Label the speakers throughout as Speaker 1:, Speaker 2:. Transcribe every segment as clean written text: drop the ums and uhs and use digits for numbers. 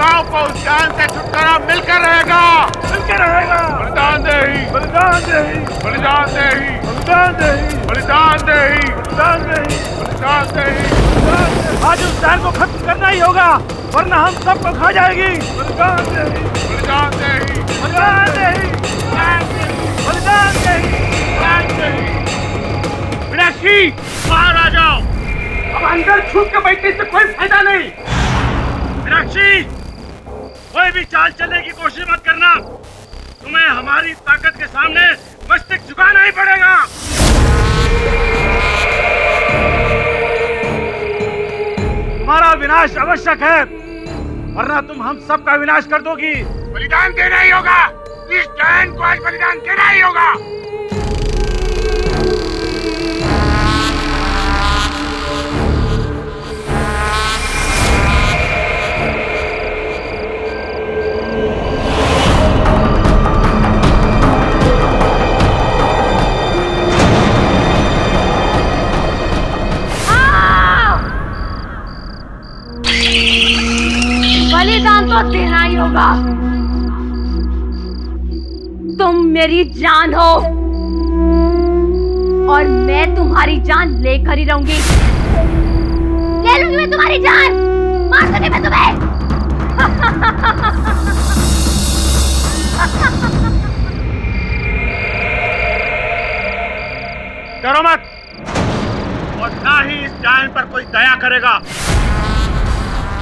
Speaker 1: गांव को उस जान से छुटकारा मिलकर रहेगा। बलिदान दे ही,
Speaker 2: बलिदान दे ही,
Speaker 1: बलिदान दे ही,
Speaker 2: बलिदान दे ही,
Speaker 1: बलिदान दे ही,
Speaker 2: बलिदान दे ही,
Speaker 1: बलिदान दे ही।
Speaker 2: आज उस जान को खत्म करना ही होगा, वरना हम सबको खा जाएगी। बलिदान दे ही,
Speaker 1: बलिदान दे ही,
Speaker 2: बलिदान दे ही, बलिदान दे ही,
Speaker 1: बलिदान दे ही। मीनाक्षी, बाहर आ जाओ।
Speaker 2: अब अंदर छुप के बैठने से कोई फायदा नहीं।
Speaker 1: मीनाक्षी, कोई भी चाल चलने की कोशिश मत करना। तुम्हें हमारी ताकत के सामने मस्तक झुकाना ही पड़ेगा।
Speaker 2: तुम्हारा विनाश आवश्यक है, वरना तुम हम सब का विनाश कर दोगी।
Speaker 1: बलिदान देना ही होगा। इस जान को आज बलिदान देना ही होगा।
Speaker 3: बलिदान तो देना ही होगा। तुम मेरी जान हो और मैं तुम्हारी जान लेकर ही रहूंगी। ले लूंगी मैं तुम्हारी जान, मार दूंगी मैं तुम्हें।
Speaker 1: डरो मत, और ना ही इस डायन पर कोई दया करेगा।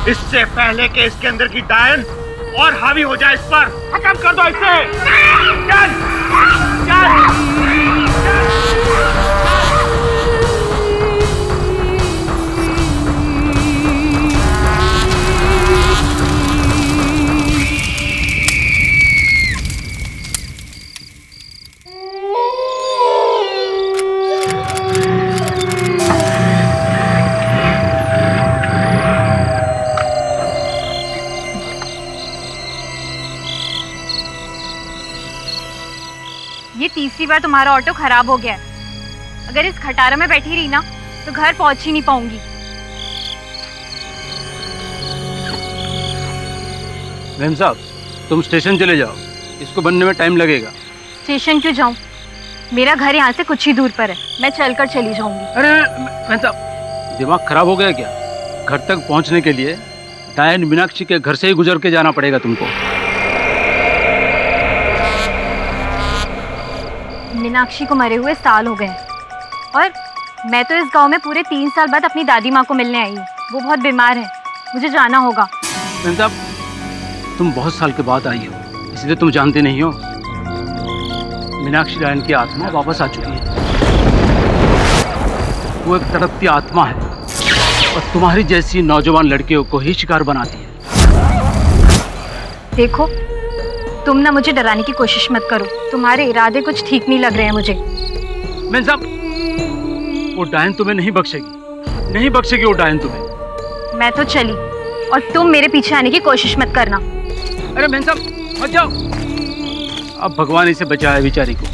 Speaker 1: इससे पहले कि इसके अंदर की डायन और हावी हो जाए, इस पर खत्म कर दो इसे। चल, चल।
Speaker 3: ये तीसरी बार तुम्हारा ऑटो खराब हो गया है। अगर इस खटारा में बैठी रही ना तो घर पहुंच ही नहीं पाऊंगी।
Speaker 4: मैम साहब, तुम स्टेशन चले जाओ, इसको बनने में टाइम लगेगा।
Speaker 3: स्टेशन क्यों जाऊं? मेरा घर यहाँ से कुछ ही दूर पर है, मैं चलकर चली जाऊंगी।
Speaker 4: अरे मैम साहब, दिमाग खराब हो गया क्या? घर तक पहुंचने के लिए डायन मीनाक्षी के घर से ही गुजर के जाना पड़ेगा तुमको।
Speaker 3: मीनाक्षी को मरे हुए साल हो गए और मैं तो इस गांव में पूरे 3 साल बाद अपनी दादी माँ को मिलने आई हूँ। वो बहुत बीमार है, मुझे जाना होगा।
Speaker 4: मैम साहब, तुम बहुत साल के बाद आई हो, इसलिए तुम जानते नहीं हो। मीनाक्षी डायन की आत्मा वापस आ चुकी है। वो एक तड़पती आत्मा है और तुम्हारी जैसी नौजवान लड़कियों को ही शिकार बनाती है।
Speaker 3: देखो, तुम ना मुझे डराने की कोशिश मत करो। तुम्हारे इरादे कुछ ठीक नहीं लग रहे हैं मुझे।
Speaker 4: मैम साहब, वो डायन तुम्हें नहीं बख्शेगी, नहीं बख्शेगी वो डायन तुम्हें।
Speaker 3: मैं तो चली और तुम मेरे पीछे आने की कोशिश मत करना।
Speaker 4: अरे मैम साहब, मत जाओ। अब भगवान इसे बचाए बेचारी को।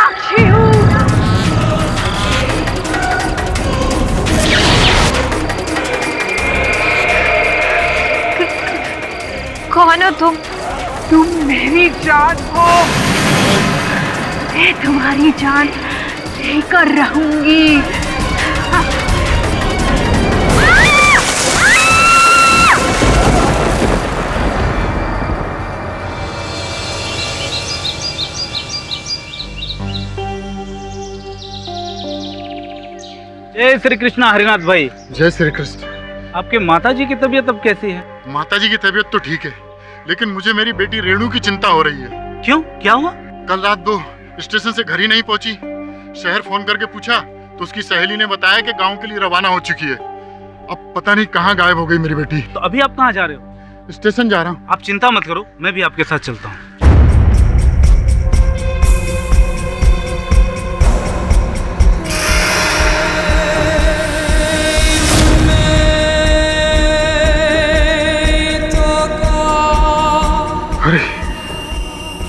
Speaker 5: मीनाक्षी हूँ।
Speaker 3: कौन हो तुम?
Speaker 5: तुम मेरी जान हो। मैं तुम्हारी जान लेकर रहूंगी।
Speaker 4: जय श्री कृष्णा हरिनाथ भाई।
Speaker 6: जय श्री कृष्ण।
Speaker 4: आपके माताजी की तबीयत अब कैसी है?
Speaker 6: माताजी की तबीयत तो ठीक है, लेकिन मुझे मेरी बेटी रेणु की चिंता हो रही है।
Speaker 4: क्यों, क्या हुआ?
Speaker 6: कल रात वो स्टेशन से घर ही नहीं पहुंची। शहर फोन करके पूछा तो उसकी सहेली ने बताया कि गांव के लिए रवाना हो चुकी है। अब पता नहीं कहाँ गायब हो गई मेरी बेटी।
Speaker 4: तो अभी आप कहाँ जा रहे हो?
Speaker 6: स्टेशन जा रहा हूँ।
Speaker 4: आप चिंता मत करो, मैं भी आपके साथ चलता हूँ।
Speaker 6: अरे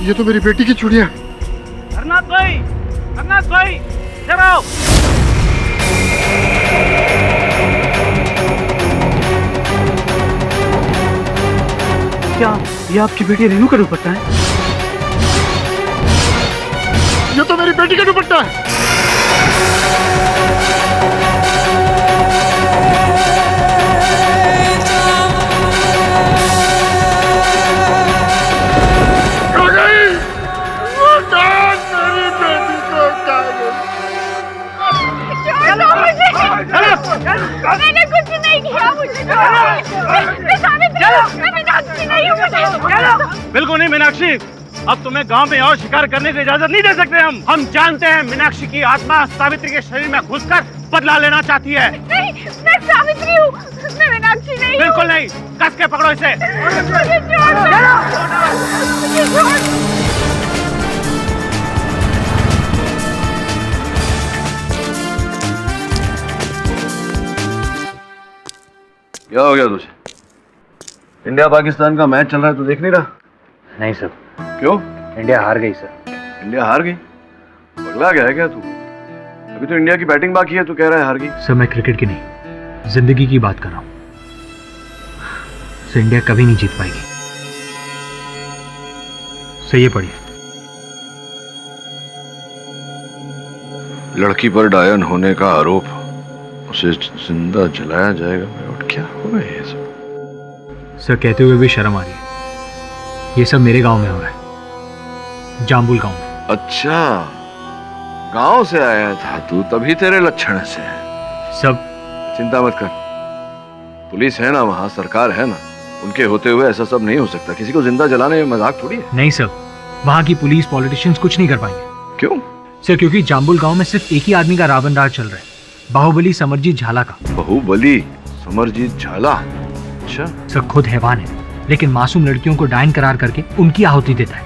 Speaker 6: ये तो मेरी बेटी की चूड़ियां।
Speaker 2: हरनाथ भाई, हरनाथ भाई, इधर आओ।
Speaker 4: क्या ये आपकी बेटी रेणु का दुपट्टा है?
Speaker 6: ये तो मेरी बेटी का दुपट्टा है।
Speaker 5: मैंने कुछ नहीं किया, मुझे मैं सावित्री हूँ, मैं मीनाक्षी नहीं हूँ। मुझे
Speaker 2: बिल्कुल नहीं मीनाक्षी, अब तुम्हें गांव में और शिकार करने की इजाजत नहीं दे सकते हम जानते हैं मीनाक्षी की आत्मा सावित्री के शरीर में घुसकर बदला लेना चाहती है।
Speaker 5: नहीं, मैं सावित्री हूँ, मैं मीनाक्षी नहीं हूँ।
Speaker 2: बिल्कुल नहीं, कस के पकड़ो इसे।
Speaker 5: मुझे छोड़ दो, मुझे छोड़।
Speaker 7: क्या हो गया तुझे? इंडिया पाकिस्तान का मैच चल रहा है तो देख नहीं रहा?
Speaker 4: नहीं सर।
Speaker 7: क्यों?
Speaker 4: इंडिया हार गई सर।
Speaker 7: इंडिया हार गई? पगला गया है क्या तू? अभी तो इंडिया की बैटिंग बाकी है, तू कह रहा है हार गई।
Speaker 4: सर मैं क्रिकेट की नहीं, जिंदगी की बात कर रहा हूँ। सर इंडिया कभी नहीं जीत पाएगी। सर ये पढ़िए।
Speaker 7: लड़की पर डायन होने का आरोप, उसे जिंदा जलाया जाएगा। और क्या हो रहा है ये सब?
Speaker 4: सर कहते हुए भी शर्म आ रही है। ये सब मेरे गांव में हो रहा है, जाम्बुल गांव में।
Speaker 7: अच्छा, गांव से आया था तू, तभी तेरे लक्षण से
Speaker 4: सब।
Speaker 7: चिंता मत कर, पुलिस है ना वहाँ, सरकार है ना, उनके होते हुए ऐसा सब नहीं हो सकता। किसी को जिंदा जलाने में मजाक थोड़ी है।
Speaker 4: नहीं सर, वहाँ की पुलिस पॉलिटिशियंस कुछ नहीं कर पाएंगे।
Speaker 7: क्यों?
Speaker 4: सर क्योंकि जाम्बुल गांव में सिर्फ एक ही आदमी का रावण राज चल रहा है, बाहुबली समरजीत झाला का।
Speaker 7: बाहुबली समरजीत झाला? अच्छा।
Speaker 4: सर खुद हैवान है, लेकिन मासूम लड़कियों को डायन करार करके उनकी आहुति देता है।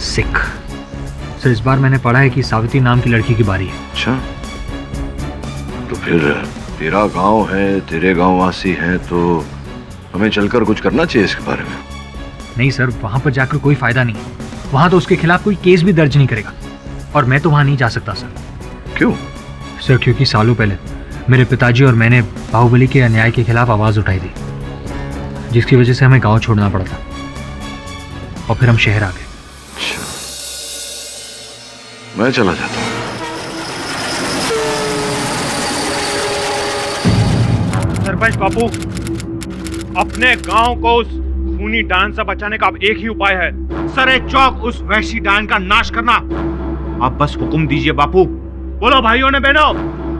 Speaker 4: सिख। सर इस बार मैंने पढ़ा है कि सावित्री नाम की लड़की की बारी है।
Speaker 7: अच्छा, तो फिर तेरा गांव है, तेरे गांव वासी हैं, तो हमें चलकर कुछ करना चाहिए इसके बारे में।
Speaker 4: नहीं सर, वहां पर जाकर कोई फायदा नहीं। वहां तो उसके खिलाफ कोई केस भी दर्ज नहीं करेगा, और मैं तो वहां नहीं जा सकता सर।
Speaker 7: क्यों?
Speaker 4: सर क्योंकि सालों पहले मेरे पिताजी और मैंने बाहुबली के अन्याय के खिलाफ आवाज उठाई थी, जिसकी वजह से हमें गांव छोड़ना पड़ा था, और फिर हम शहर आ गए।
Speaker 7: अच्छा, मैं चला जाता हूँ।
Speaker 2: सरपंच बापू, अपने गांव को उस खूनी डायन से बचाने का अब एक ही उपाय है, सरे चौक उस वैशी डायन का नाश करना। आप बस हुक्म दीजिए बापू। बोलो भाइयों ने बहनों,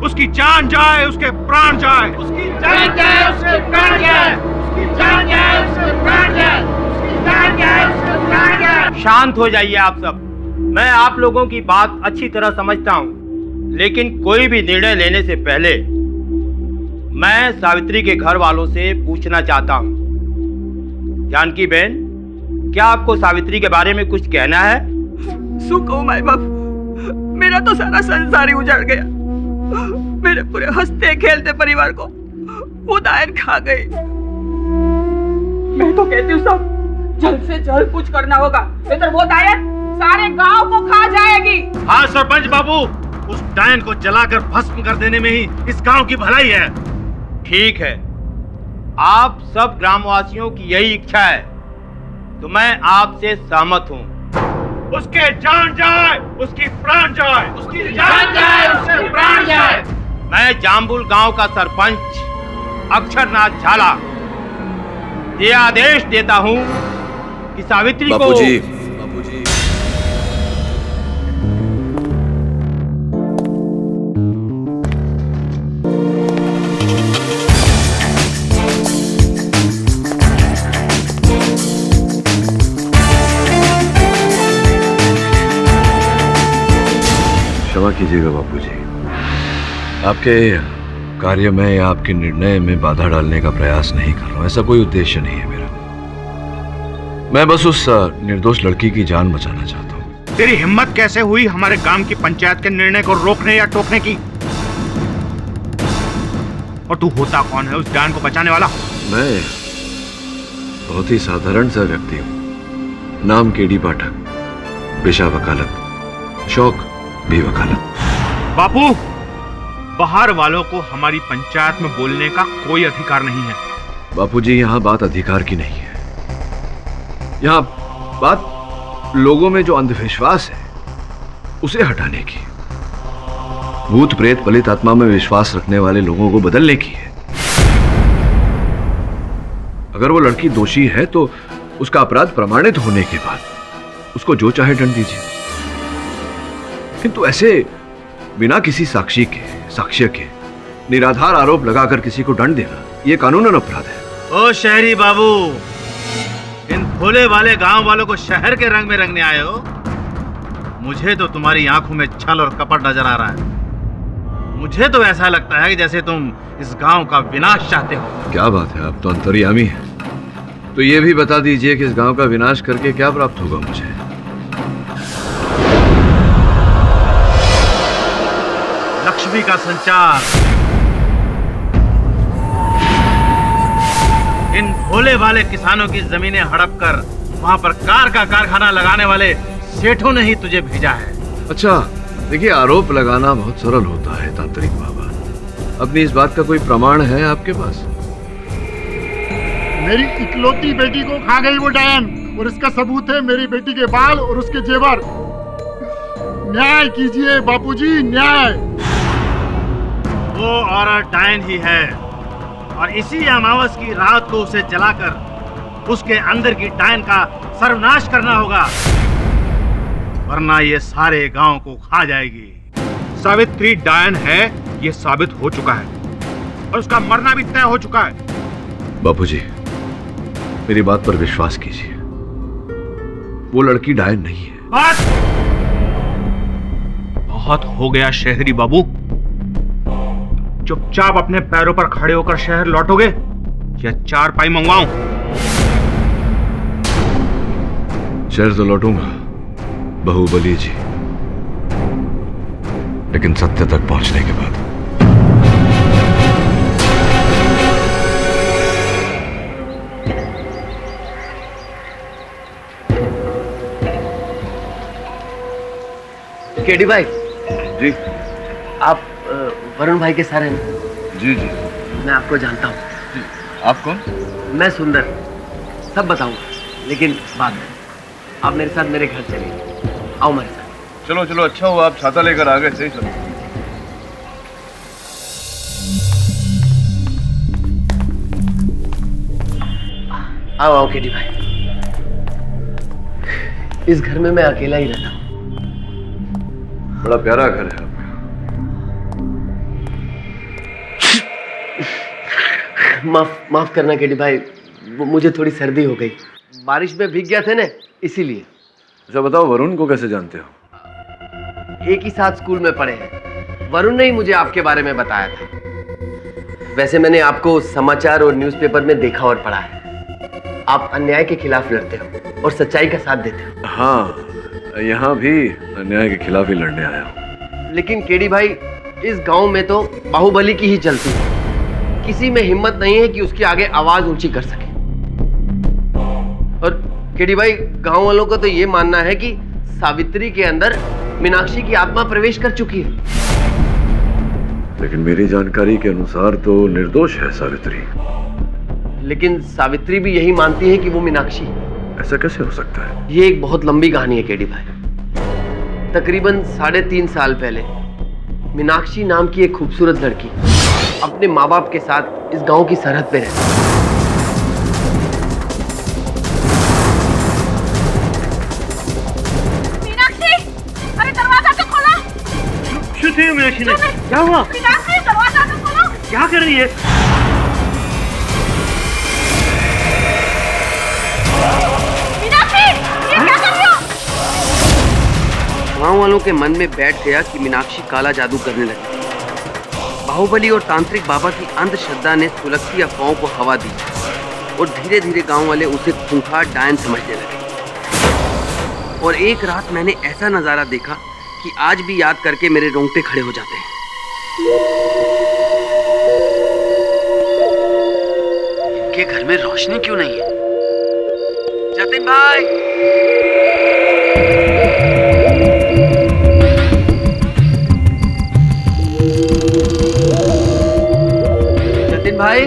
Speaker 2: उसकी जान जाए, उसके प्राण जाए। उसकी जान जाए, उसके प्राण जाए। उसकी जान जाए, उसके प्राण जाए। उसकी जान जाए, उसके प्राण जाए।
Speaker 8: शांत हो जाइए आप सब। मैं आप लोगों की बात अच्छी तरह समझता हूँ, लेकिन कोई भी निर्णय लेने से पहले मैं सावित्री के घर वालों से पूछना चाहता हूँ। जानकी बहन, क्या आपको सावित्री के बारे में कुछ कहना है?
Speaker 5: सुखो माय बाप, मेरा तो सारा संसार ही उजड़ गया। मेरे पूरे हंसते खेलते परिवार को वो डायन खा गई। मैं तो कहती हूँ सब जल्द से जल्द कुछ करना होगा, नहीं तो वो डायन सारे गांव को खा जाएगी।
Speaker 1: हाँ सरपंच बाबू, उस डायन को जलाकर भस्म कर देने में ही इस गांव की भलाई है।
Speaker 8: ठीक है, आप सब ग्रामवासियों की यही इच्छा है तो मैं आपसे सहमत हूँ।
Speaker 2: उसके जान जाए, उसकी प्राण जाए, उसकी जान जाए, उसके प्राण जाए।
Speaker 8: मैं जाम्बुल गांव का सरपंच अक्षरनाथ झाला ये आदेश देता हूँ कि सावित्री को
Speaker 7: बापूजी, क्षमा कीजिएगा बापूजी, आपके कार्य में या आपके निर्णय में बाधा डालने का प्रयास नहीं कर रहा हूं। ऐसा कोई उद्देश्य नहीं है मेरा। मैं बस उस निर्दोष लड़की की जान बचाना चाहता हूं।
Speaker 2: तेरी हिम्मत कैसे हुई हमारे गांव की पंचायत के निर्णय को रोकने या टोकने की? और तू होता कौन है उस डायन को बचाने वाला?
Speaker 7: मैं बहुत ही साधारण सा व्यक्ति हूं। नाम केडी पाठक, पेशा वकालत, शौक भी वकालत।
Speaker 2: बापू, बाहर वालों को हमारी पंचायत में बोलने का कोई अधिकार नहीं है।
Speaker 7: बापूजी, यहाँ बात अधिकार की नहीं है। यहाँ बात लोगों में जो अंधविश्वास है उसे हटाने की, भूत प्रेत पलित आत्मा में विश्वास रखने वाले लोगों को बदलने की है। अगर वो लड़की दोषी है तो उसका अपराध प्रमाणित होने के बाद उसको जो चाहे दंड दीजिए, किंतु ऐसे बिना किसी साक्ष्य के निराधार आरोप लगाकर किसी को दंड देना यह कानूनन अपराध है।
Speaker 1: ओ शहरी बाबू, इन भोले वाले गांव वालों को शहर के रंग में रंगने आए हो। मुझे तो तुम्हारी आंखों में छल और कपट नजर आ रहा है। मुझे तो ऐसा लगता है कि जैसे तुम इस गांव का विनाश चाहते हो।
Speaker 7: क्या बात है, आप तो अंतर्यामी हैं। तो ये भी बता दीजिए कि इस गांव का विनाश करके क्या प्राप्त होगा मुझे?
Speaker 1: लक्ष्मी का संचार। इन भोले वाले किसानों की जमीनें हड़प कर वहां पर कार का कारखाना लगाने वाले सेठों ने ही तुझे भेजा है।
Speaker 7: अच्छा, देखिए, आरोप लगाना बहुत सरल होता है तांत्रिक बाबा। अपनी इस बात का कोई प्रमाण है आपके पास?
Speaker 6: मेरी इकलौती बेटी को खा गई वो डायन, और इसका सबूत है मेरी बेटी के बाल और उसके जेवर। न्याय कीजिए बापूजी, न्याय।
Speaker 1: वो औरत डायन ही है और इसी अमावस की रात को उसे जलाकर उसके अंदर की डायन का सर्वनाश करना होगा, वरना ये सारे गांव को खा जाएगी।
Speaker 2: सावित्री डायन है, ये साबित हो चुका है और उसका मरना भी तय हो चुका है।
Speaker 7: बापूजी, मेरी बात पर विश्वास कीजिए, वो लड़की डायन नहीं है।
Speaker 2: बहुत हो गया शहरी बाबू। चुपचाप अपने पैरों पर खड़े होकर शहर लौटोगे या चार पाई मंगवाऊं?
Speaker 7: शहर तो लौटूंगा बाहुबली जी, लेकिन सत्य तक पहुंचने के बाद।
Speaker 9: केडी भाई
Speaker 7: जी।
Speaker 9: आप वरुण भाई के सर हैं?
Speaker 7: जी जी।
Speaker 9: मैं आपको जानता हूँ।
Speaker 7: आप कौन?
Speaker 9: मैं सुंदर, सब बताऊंगा, लेकिन बाद में। आप मेरे साथ मेरे घर चलिए, आओ मेरे साथ।
Speaker 7: चलो चलो, अच्छा हुआ आप छाता लेकर आ गए। सही चलो।
Speaker 9: आओ आओ केडी भाई, इस घर में मैं अकेला ही रहता हूँ।
Speaker 7: बड़ा प्यारा घर है आपका।
Speaker 9: माफ करना केडी भाई, मुझे थोड़ी सर्दी हो गई, बारिश में भीग गया थे ना, इसीलिए।
Speaker 7: अच्छा बताओ, वरुण को कैसे जानते हो?
Speaker 9: एक ही साथ स्कूल में पढ़े हैं। वरुण ने ही मुझे आपके बारे में बताया था। वैसे मैंने आपको समाचार और न्यूज़पेपर में देखा और पढ़ा है। आप अन्याय के खिलाफ लड़ते हो और सच्चाई का साथ देते हो।
Speaker 7: हाँ, यहाँ भी अन्याय के खिलाफ ही लड़ने आया हूँ।
Speaker 9: लेकिन केडी भाई, इस गांव में तो बाहुबली की ही चलती है। किसी में हिम्मत नहीं है कि उसके आगे आवाज ऊंची कर सके। और केडी भाई, गांव वालों का तो ये मानना है कि सावित्री के अंदर मीनाक्षी की आत्मा प्रवेश कर चुकी है।
Speaker 7: लेकिन मेरी जानकारी के अनुसार तो निर्दोष है सावित्री।
Speaker 9: लेकिन सावित्री भी यही मानती है कि वो मीनाक्षी है।
Speaker 7: ऐसा कैसे हो सकता है?
Speaker 9: ये एक बहुत लंबी कहानी है केडी भाई। तकरीबन 3.5 साल पहले मीनाक्षी नाम की एक खूबसूरत लड़की अपने माँ बाप के साथ इस गांव की सरहद पे रहती है।
Speaker 5: मीनाक्षी, अरे दरवाजा तो खोलो।
Speaker 1: शुद्ध है मीनाक्षी ने। क्या हुआ?
Speaker 5: मीनाक्षी, दरवाजा तो खोलो।
Speaker 1: क्या कर रही है?
Speaker 5: मीनाक्षी, ये क्या कर रही हो?
Speaker 9: गांव वालों के मन में बैठ गया कि मीनाक्षी काला जादू करने लगी। बाहुबली और तांत्रिक बाबा की अंधश्रद्धा ने सुलगती अफवाहों को हवा दी और धीरे धीरे गांव वाले उसे खूंखार डायन समझने लगे। और एक रात मैंने ऐसा नजारा देखा कि आज भी याद करके मेरे रोंगटे खड़े हो जाते हैं। इनके घर में रोशनी क्यों नहीं है? जतिन भाई, जतिन भाई,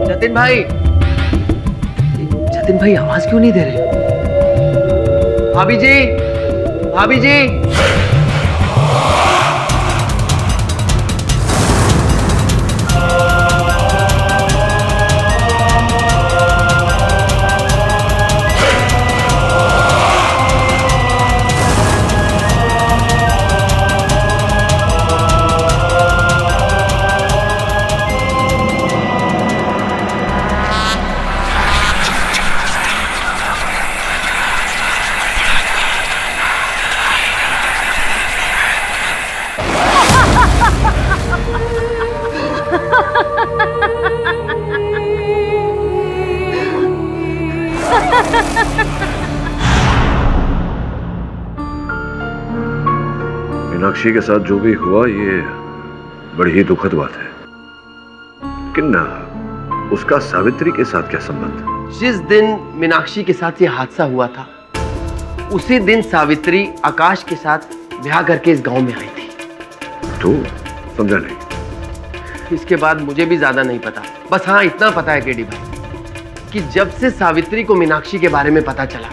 Speaker 9: जतिन भाई, जतिन भाई आवाज क्यों नहीं दे रहे? भाभी जी, भाभी जी।
Speaker 7: मीनाक्षी के साथ जो भी हुआ ये बड़ी ही दुखद बात है। लेकिन उसका सावित्री के साथ क्या संबंध?
Speaker 9: जिस दिन मीनाक्षी के साथ ये हादसा हुआ था उसी दिन सावित्री आकाश के साथ ब्याह करके इस गांव में आई थी।
Speaker 7: तो समझा नहीं।
Speaker 9: इसके बाद मुझे भी ज्यादा नहीं पता। बस हाँ, इतना पता है केडी भाई कि जब से सावित्री को मीनाक्षी के बारे में पता चला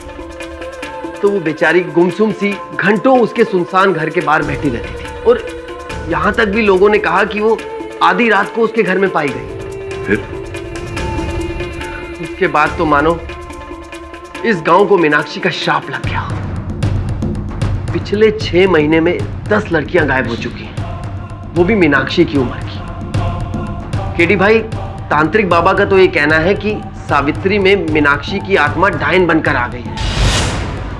Speaker 9: तो वो बेचारी गुमसुम सी घंटों उसके सुनसान घर के बाहर बैठी रहती थी। और यहां तक भी लोगों ने कहा कि वो आधी रात को उसके घर में पाई गई।
Speaker 7: फिर
Speaker 9: उसके बाद तो मानो इस गांव को मीनाक्षी का श्राप लग गया। पिछले 6 महीने में 10 लड़कियां गायब हो चुकी हैं, वो भी मीनाक्षी की उम्र की। केडी भाई, तांत्रिक बाबा का तो ये कहना है कि सावित्री में मीनाक्षी की आत्मा डायन बनकर आ गई है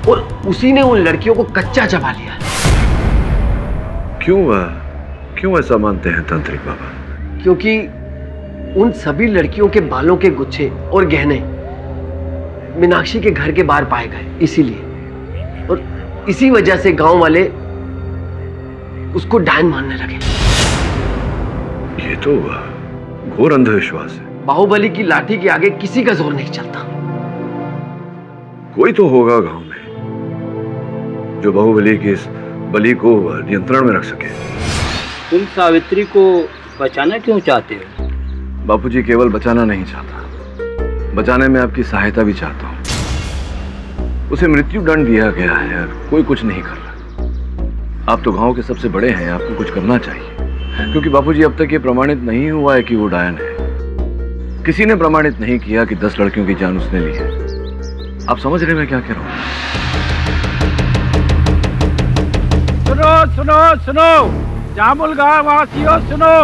Speaker 9: और उसी ने उन लड़कियों को कच्चा चबा लिया।
Speaker 7: क्यों ऐसा मानते हैं तांत्रिक बाबा?
Speaker 9: क्योंकि उन सभी लड़कियों के बालों के गुच्छे और गहने मीनाक्षी के घर के बाहर पाए गए, इसीलिए। और इसी वजह से गांव वाले उसको डायन मानने लगे।
Speaker 7: ये तो घोर अंधविश्वास है।
Speaker 9: बाहुबली की लाठी के आगे किसी का जोर नहीं चलता।
Speaker 7: कोई तो होगा गांव में जो बाहुबली की इस बलि को नियंत्रण में रख सके।
Speaker 10: तुम सावित्री को बचाना क्यों चाहते हो?
Speaker 7: बापूजी, केवल बचाना नहीं चाहता, बचाने में आपकी सहायता भी चाहता हूं। उसे मृत्यु दंड दिया गया है और कोई कुछ नहीं कर रहा। आप तो गांव के सबसे बड़े हैं, आपको कुछ करना चाहिए। क्योंकि बापूजी, अब तक ये प्रमाणित नहीं हुआ है कि वो डायन है। किसी ने प्रमाणित नहीं किया कि 10 लड़कियों की जान उसने ली है। आप समझ रहे मैं क्या कह रहा हूं?
Speaker 11: सुनो सुनो सुनो, जामुल गांव वासियों सुनो,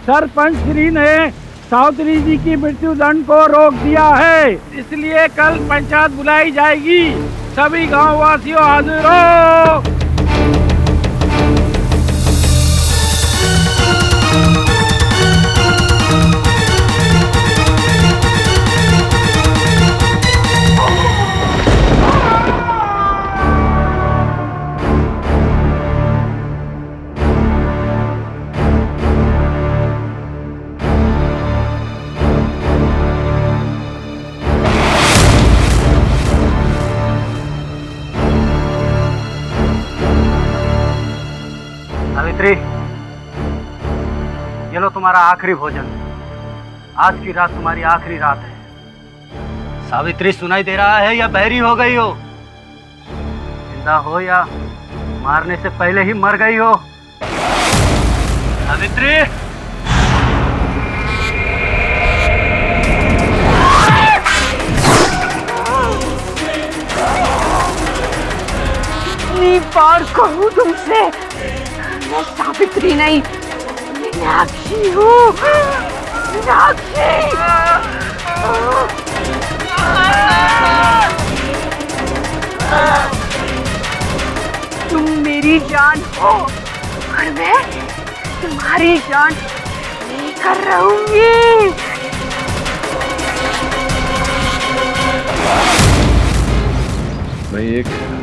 Speaker 11: सरपंच श्री ने सावित्री जी की मृत्यु दंड को रोक दिया है, इसलिए कल पंचायत बुलाई जाएगी। सभी गांव वासियों हाजिर हो। सावित्री, ये लो तुम्हारा आखिरी भोजन। आज की रात तुम्हारी आखिरी रात है। सावित्री, सुनाई दे रहा है या बहरी हो गई हो? जिंदा हो या मारने से पहले ही मर गई हो? सावित्री,
Speaker 5: कितनी बार कहूँ तुमसे, मैं सावित्री नहीं, मीनाक्षी हूँ। मीनाक्षी, तुम मेरी जान हो और मैं तुम्हारी जान लेकर रहूंगी।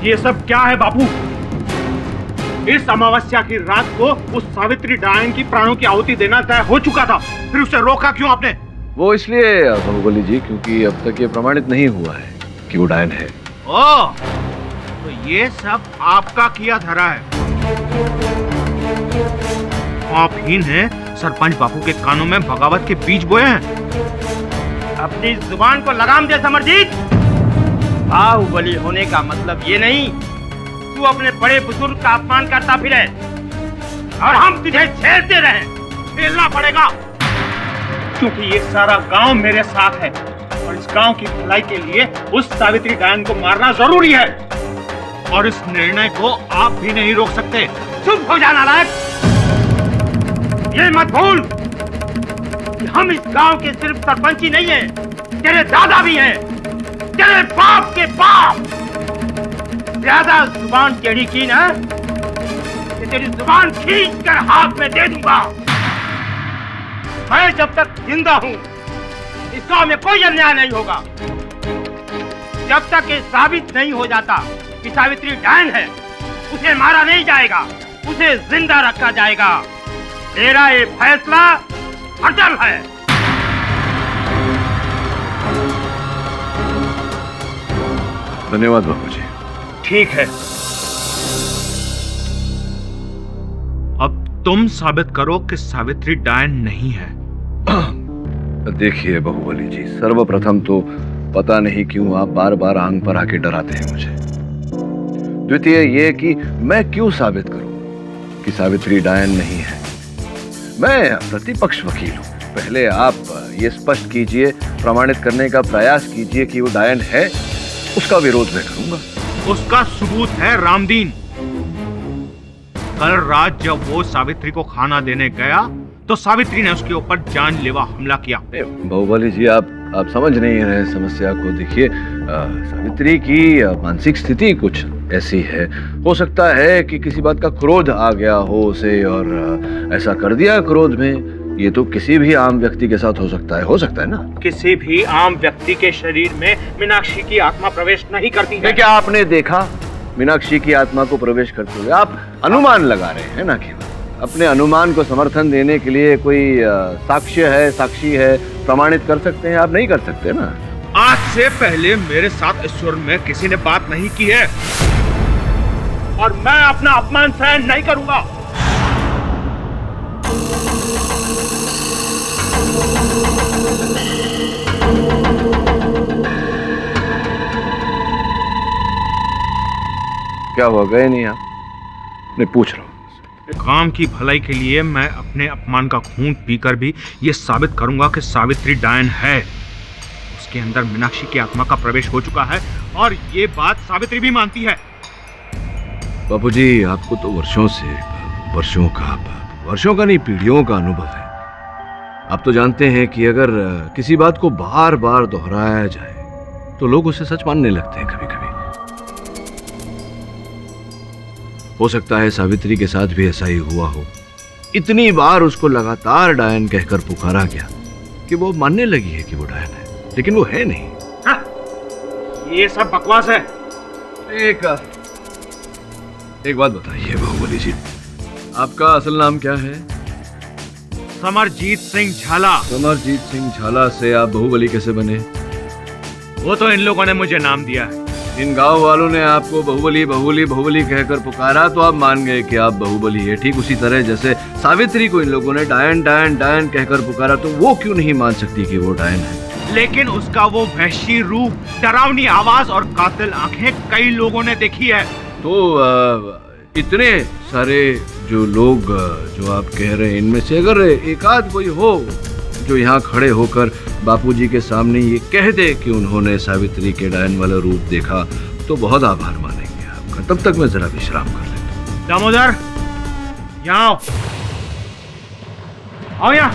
Speaker 2: ये सब क्या है बापू? इस अमावस्या की रात को उस सावित्री डायन की प्राणों की आहुति देना तय हो चुका था, फिर उसे रोका क्यों आपने?
Speaker 7: वो इसलिए बाहुबली जी क्योंकि अब तक ये प्रमाणित नहीं हुआ है कि वो डायन है।
Speaker 2: ओह, तो ये सब आपका किया धरा है। आप ही ने सरपंच बापू के कानों में बगावत के बीज बोए हैं।
Speaker 8: अपनी जुबान को लगाम दे समरजीत। बाहुबली होने का मतलब ये नहीं तू अपने बड़े बुजुर्ग का अपमान करता फिरे और हम तुझे झेलते रहे। झेलना पड़ेगा क्योंकि ये सारा गांव मेरे साथ है और इस गांव की भलाई के लिए उस सावित्री डायन को मारना जरूरी है और इस निर्णय को आप भी नहीं रोक सकते। चुप हो जाना लायक। ये मत भूल कि हम इस गांव के सिर्फ सरपंच ही नहीं है, तेरे दादा भी हैं, तेरे बाप के बाप। ज्यादा जुबान टेढ़ी की ना कि तेरी जुबान खींच कर हाथ में दे दूंगा। मैं जब तक जिंदा हूं इस गांव में कोई अन्याय नहीं होगा। जब तक ये साबित नहीं हो जाता कि सावित्री डायन है, उसे मारा नहीं जाएगा, उसे जिंदा रखा जाएगा। तेरा ये फैसला अटल है।
Speaker 7: धन्यवाद बाबूजी।
Speaker 2: ठीक है, अब तुम साबित करो कि सावित्री डायन नहीं है।
Speaker 7: देखिए बाहुबली जी, सर्वप्रथम तो पता नहीं क्यों आप बार बार आंग पर आके डराते हैं मुझे। द्वितीय ये कि मैं क्यों साबित करूं कि सावित्री डायन नहीं है। मैं प्रतिपक्ष वकील हूं। पहले आप ये स्पष्ट कीजिए, प्रमाणित करने का प्रयास कीजिए कि वो डायन है, उसका विरोध मैं करूंगा।
Speaker 2: उसका सबूत है रामदीन। कल रात जब वो सावित्री को खाना देने गया तो सावित्री ने उसके ऊपर जानलेवा हमला किया।
Speaker 7: बाहुबली जी, आप समझ नहीं रहे समस्या को। देखिए, सावित्री की मानसिक स्थिति कुछ ऐसी है। हो सकता है कि किसी बात का क्रोध आ गया हो उसे और ऐसा कर दिया क्रोध में। ये तो किसी भी आम व्यक्ति के साथ हो सकता है ना।
Speaker 2: किसी भी आम व्यक्ति के शरीर में मीनाक्षी की आत्मा प्रवेश नहीं करती है।
Speaker 7: क्या आपने देखा मीनाक्षी की आत्मा को प्रवेश करते हुए? आप अनुमान लगा रहे हैं ना केवल। अपने अनुमान को समर्थन देने के लिए कोई साक्षी है, प्रमाणित कर सकते हैं? आप नहीं कर सकते ना।
Speaker 2: आज से पहले मेरे साथ इस स्वर में किसी ने बात नहीं की है और मैं अपना अपमान सहन नहीं करूंगा।
Speaker 7: क्या हुआ, गए नहीं आप? नहीं, पूछ रहा हूं।
Speaker 2: काम की भलाई के लिए मैं अपने अपमान का खून पीकर भी ये साबित करूंगा कि सावित्री डायन है। उसके अंदर मीनाक्षी की आत्मा का प्रवेश हो चुका है और ये बात सावित्री भी मानती है।
Speaker 7: बाबूजी, आपको तो वर्षों का नहीं, पीढ़ियों का अनुभव है। आप तो जानते हैं कि अगर किसी बात को बार बार दोहराया जाए तो लोग उसे सच मानने लगते हैं कभी कभी। हो सकता है सावित्री के साथ भी ऐसा ही हुआ हो। इतनी बार उसको लगातार डायन कहकर पुकारा गया कि वो मानने लगी है कि वो डायन है, लेकिन वो है नहीं।
Speaker 2: ये सब बकवास है।
Speaker 7: एक बात बताइए बाहुबली जी, आपका असल नाम क्या है?
Speaker 2: समरजीत सिंह झाला।
Speaker 7: समरजीत सिंह झाला से आप बाहुबली कैसे बने?
Speaker 2: वो तो इन लोगों ने मुझे नाम दिया है।
Speaker 7: इन गांव वालों ने आपको बाहुबली बाहुबली बाहुबली कहकर पुकारा तो आप मान गए कि आप बाहुबली है। ठीक उसी तरह जैसे सावित्री को इन लोगों ने डायन डायन डायन कहकर पुकारा तो वो क्यों नहीं मान सकती कि वो डायन है।
Speaker 2: लेकिन उसका वो वहशी रूप, डरावनी आवाज और कातिल आंखें कई लोगों ने देखी है।
Speaker 7: तो इतने सारे जो लोग जो आप कह रहे हैं, इनमें से अगर एक आध कोई हो जो यहाँ खड़े होकर बापूजी के सामने ये कह दे कि उन्होंने सावित्री के डायन वाला रूप देखा तो बहुत आभार मानेंगे आपका। तब तक मैं जरा विश्राम कर लेता हूँ।
Speaker 2: दामोदर, यहाँ आओ, आओ यहाँ।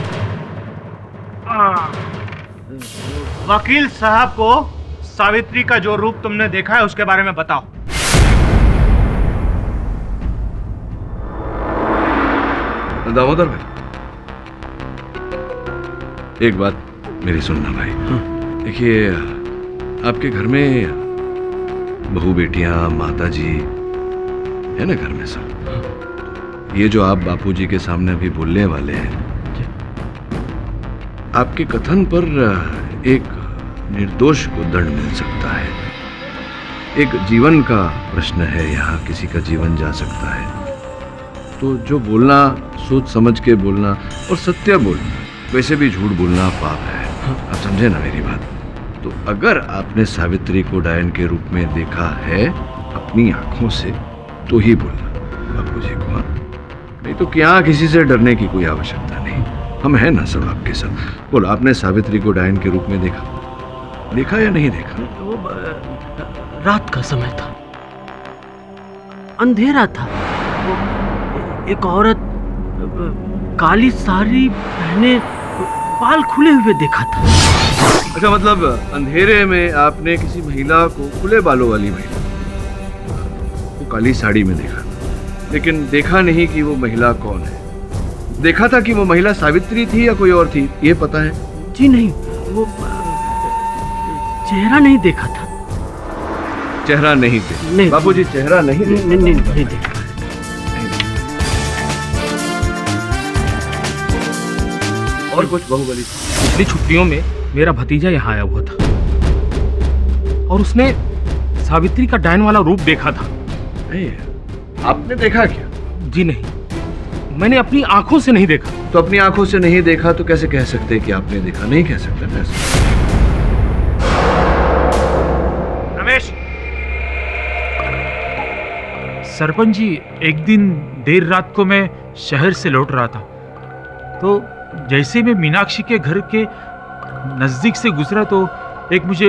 Speaker 2: वकील साहब को सावित्री का जो रूप तुमने देखा है उसके बारे में बताओ।
Speaker 7: दामोदर भाई, एक बात मेरी सुनना भाई। देखिए, आपके घर में बहू बेटियां, माता जी है ना घर में सब। ये जो आप बापूजी के सामने अभी बोलने वाले हैं, आपके कथन पर एक निर्दोष को दंड मिल सकता है। एक जीवन का प्रश्न है, यहाँ किसी का जीवन जा सकता है। तो जो बोलना सोच समझ के बोलना और सत्य बोलना, वैसे भी झूठ बोलना पाप है। आप समझे ना मेरी बात। तो अगर आपने सावित्री को डायन के रूप में देखा है अपनी आंखों से तो ही बोलना बापूजी को। नहीं तो क्या किसी से डरने की कोई आवश्यकता नहीं। हम हैं ना सब आपके साथ। बोलो, आपने सावित्री को डायन के रूप में देखा या नहीं देखा?
Speaker 12: वो रात का समय था, अंधेरा था। एक औरत काली साड़ी पहने, बाल खुले हुए देखा था।
Speaker 7: अच्छा, मतलब अंधेरे में आपने किसी महिला को, खुले बालों वाली महिला वो काली साड़ी में देखा, लेकिन देखा नहीं कि वो महिला कौन है। देखा था कि वो महिला सावित्री थी या कोई और थी, ये पता है?
Speaker 12: जी नहीं, वो चेहरा नहीं देखा था।
Speaker 7: चेहरा नहीं देखा? बापूजी चेहरा नहीं देखा?
Speaker 12: नहीं देखा।
Speaker 7: और कुछ बाहुबली?
Speaker 4: पिछली छुट्टियों में मेरा भतीजा यहाँ आया हुआ था और उसने सावित्री का डायन वाला रूप देखा था।
Speaker 7: आपने देखा क्या?
Speaker 4: जी नहीं, मैंने अपनी आंखों से नहीं देखा।
Speaker 7: तो अपनी आंखों से नहीं देखा तो कैसे कह सकते कि आपने देखा? नहीं कह सकते ना ऐसा।
Speaker 2: रमेश,
Speaker 4: सरपंच जी, एक दिन देर रात को मैं शहर से लौट रहा था तो जैसे मैं मीनाक्षी के घर के नजदीक से गुजरा तो मुझे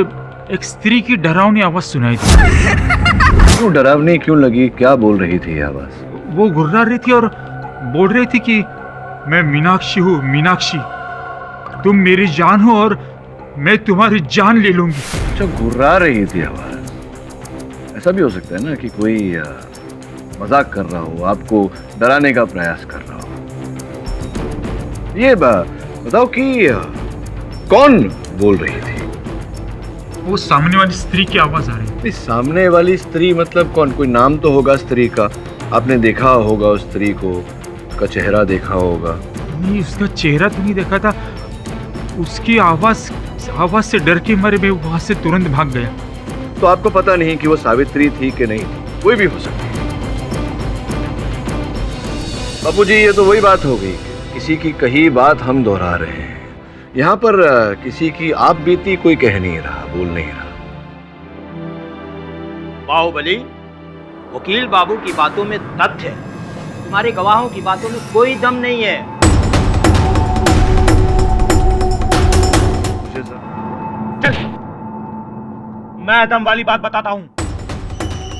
Speaker 4: एक स्त्री की डरावनी आवाज सुनाई दी।
Speaker 7: क्यों डरावनी क्यों लगी? क्या बोल रही थी आवाज?
Speaker 4: वो गुर्रा रही थी और बोल रही थी कि मैं मीनाक्षी हूँ, मीनाक्षी तुम मेरी जान हो और मैं तुम्हारी जान ले लूंगी।
Speaker 7: अच्छा, गुर्रा रही थी आवाज। ऐसा भी हो सकता है ना कि कोई मजाक कर रहा हो, आपको डराने का प्रयास कर रहा हो। ये बताओ कि कौन बोल रही थी?
Speaker 4: वो सामने वाली स्त्री की आवाज आ रही थी।
Speaker 7: सामने वाली स्त्री मतलब कौन? कोई नाम तो होगा स्त्री का, आपने देखा होगा उस स्त्री को, उसका चेहरा देखा होगा।
Speaker 4: नहीं, उसका चेहरा तो नहीं देखा था, उसकी आवाज से डर के मारे मैं वहां से तुरंत भाग गया।
Speaker 7: तो आपको पता नहीं कि वो सावित्री थी कि नहीं? कोई भी हो सकती है। बापूजी, ये तो वही बात हो गई, किसी की कही बात हम दोहरा रहे हैं। यहाँ पर किसी की आप बीती कोई कह नहीं रहा, बोल नहीं रहा।
Speaker 8: बाहुबली, वकील बाबू की बातों में तथ्य है, तुम्हारे गवाहों की बातों में कोई दम नहीं है।
Speaker 2: चल, मैं दम वाली बात बताता हूँ।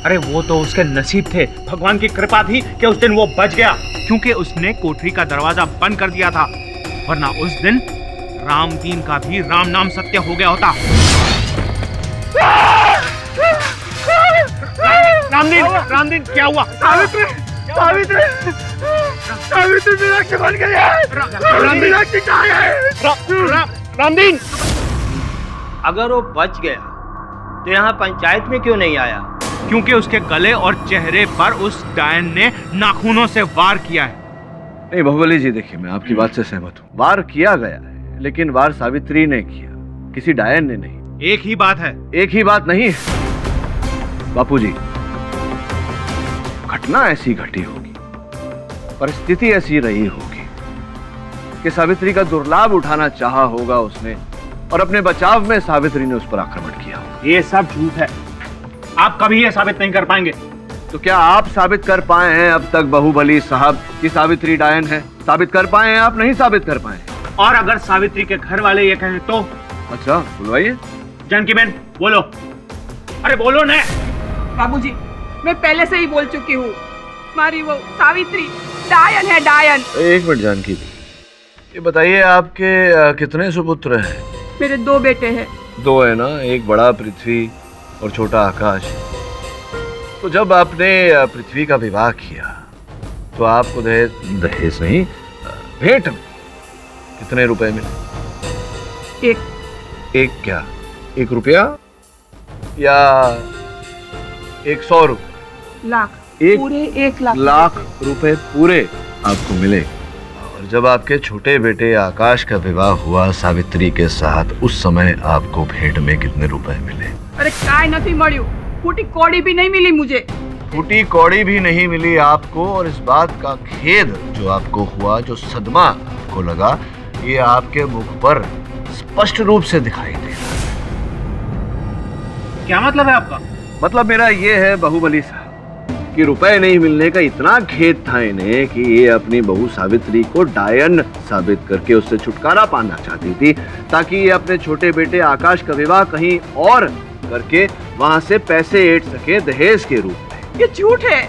Speaker 2: अरे वो तो उसके नसीब थे, भगवान की कृपा थी कि उस दिन वो बच गया, क्योंकि उसने कोठरी का दरवाजा बंद कर दिया था, वरना उस दिन रामदीन का भी राम नाम सत्य हो गया होता। रामदीन क्या हुआ? सावित्री मीनाक्षी बन गई है। मीनाक्षी कहाँ है? रामदीन,
Speaker 8: अगर वो बच गया तो यहाँ पंचायत में क्यों नहीं आया?
Speaker 2: क्योंकि उसके गले और चेहरे पर उस डायन ने नाखूनों से वार किया है।
Speaker 7: नहीं बाहुबली जी, देखिए मैं आपकी बात से सहमत हूँ, वार किया गया है, लेकिन वार सावित्री ने किया, किसी डायन ने नहीं।
Speaker 2: एक ही बात है।
Speaker 7: एक ही बात नहीं है। बापूजी, घटना ऐसी घटी होगी, परिस्थिति ऐसी रही होगी कि सावित्री का दुर्लाभ उठाना चाहा होगा उसने, और अपने बचाव में सावित्री ने उस पर आक्रमण किया होगा।
Speaker 2: ये सब झूठ है, आप कभी ये साबित नहीं कर पाएंगे।
Speaker 7: तो क्या आप साबित कर पाए हैं अब तक बाहुबली साहब कि सावित्री डायन है? साबित कर पाए हैं आप? नहीं साबित कर पाए?
Speaker 2: और अगर सावित्री के घर वाले ये कहें तो?
Speaker 7: अच्छा, बुलवाइए।
Speaker 2: जानकी बहन बोलो, अरे बोलो ना।
Speaker 5: बाबूजी, मैं पहले से ही बोल चुकी हूँ, हमारी वो सावित्री डायन है, डायन।
Speaker 7: एक मिनट जानकी जी, ये बताइए आपके कितने सुपुत्र हैं?
Speaker 5: मेरे 2 बेटे हैं।
Speaker 7: 2 है ना, एक बड़ा पृथ्वी और छोटा आकाश। तो जब आपने पृथ्वी का विवाह किया तो आपको दहेज नहीं, भेंट में कितने रुपए मिले? एक क्या? 1 रुपया या 100 रुपए?
Speaker 5: लाख। पूरे 1 लाख।
Speaker 7: लाख रुपए पूरे आपको मिले। और जब आपके छोटे बेटे आकाश का विवाह हुआ सावित्री के साथ, उस समय आपको भेंट में कितने रुपए मिले?
Speaker 5: अरे काय नहीं मळ्યું, फूटी कौड़ी भी नहीं मिली मुझे।
Speaker 7: फूटी कौड़ी भी नहीं मिली आपको, और इस बात का खेद जो आपको हुआ, जो सदमा आपको लगा, ये आपके मुख पर स्पष्ट रूप से दिखाई दे रहा है।
Speaker 2: क्या मतलब है आपका?
Speaker 7: मतलब मेरा ये है बाहुबली साहब कि रुपए नहीं मिलने का इतना खेद था इन्हें कि ये अपनी बहू सावित्री को डायन साबित करके उससे छुटकारा पाना चाहती थी, ताकि ये अपने छोटे बेटे आकाश का विवाह कहीं और करके वहां से पैसे ऐंठ सके दहेज के रूप में।
Speaker 5: ये झूठ है।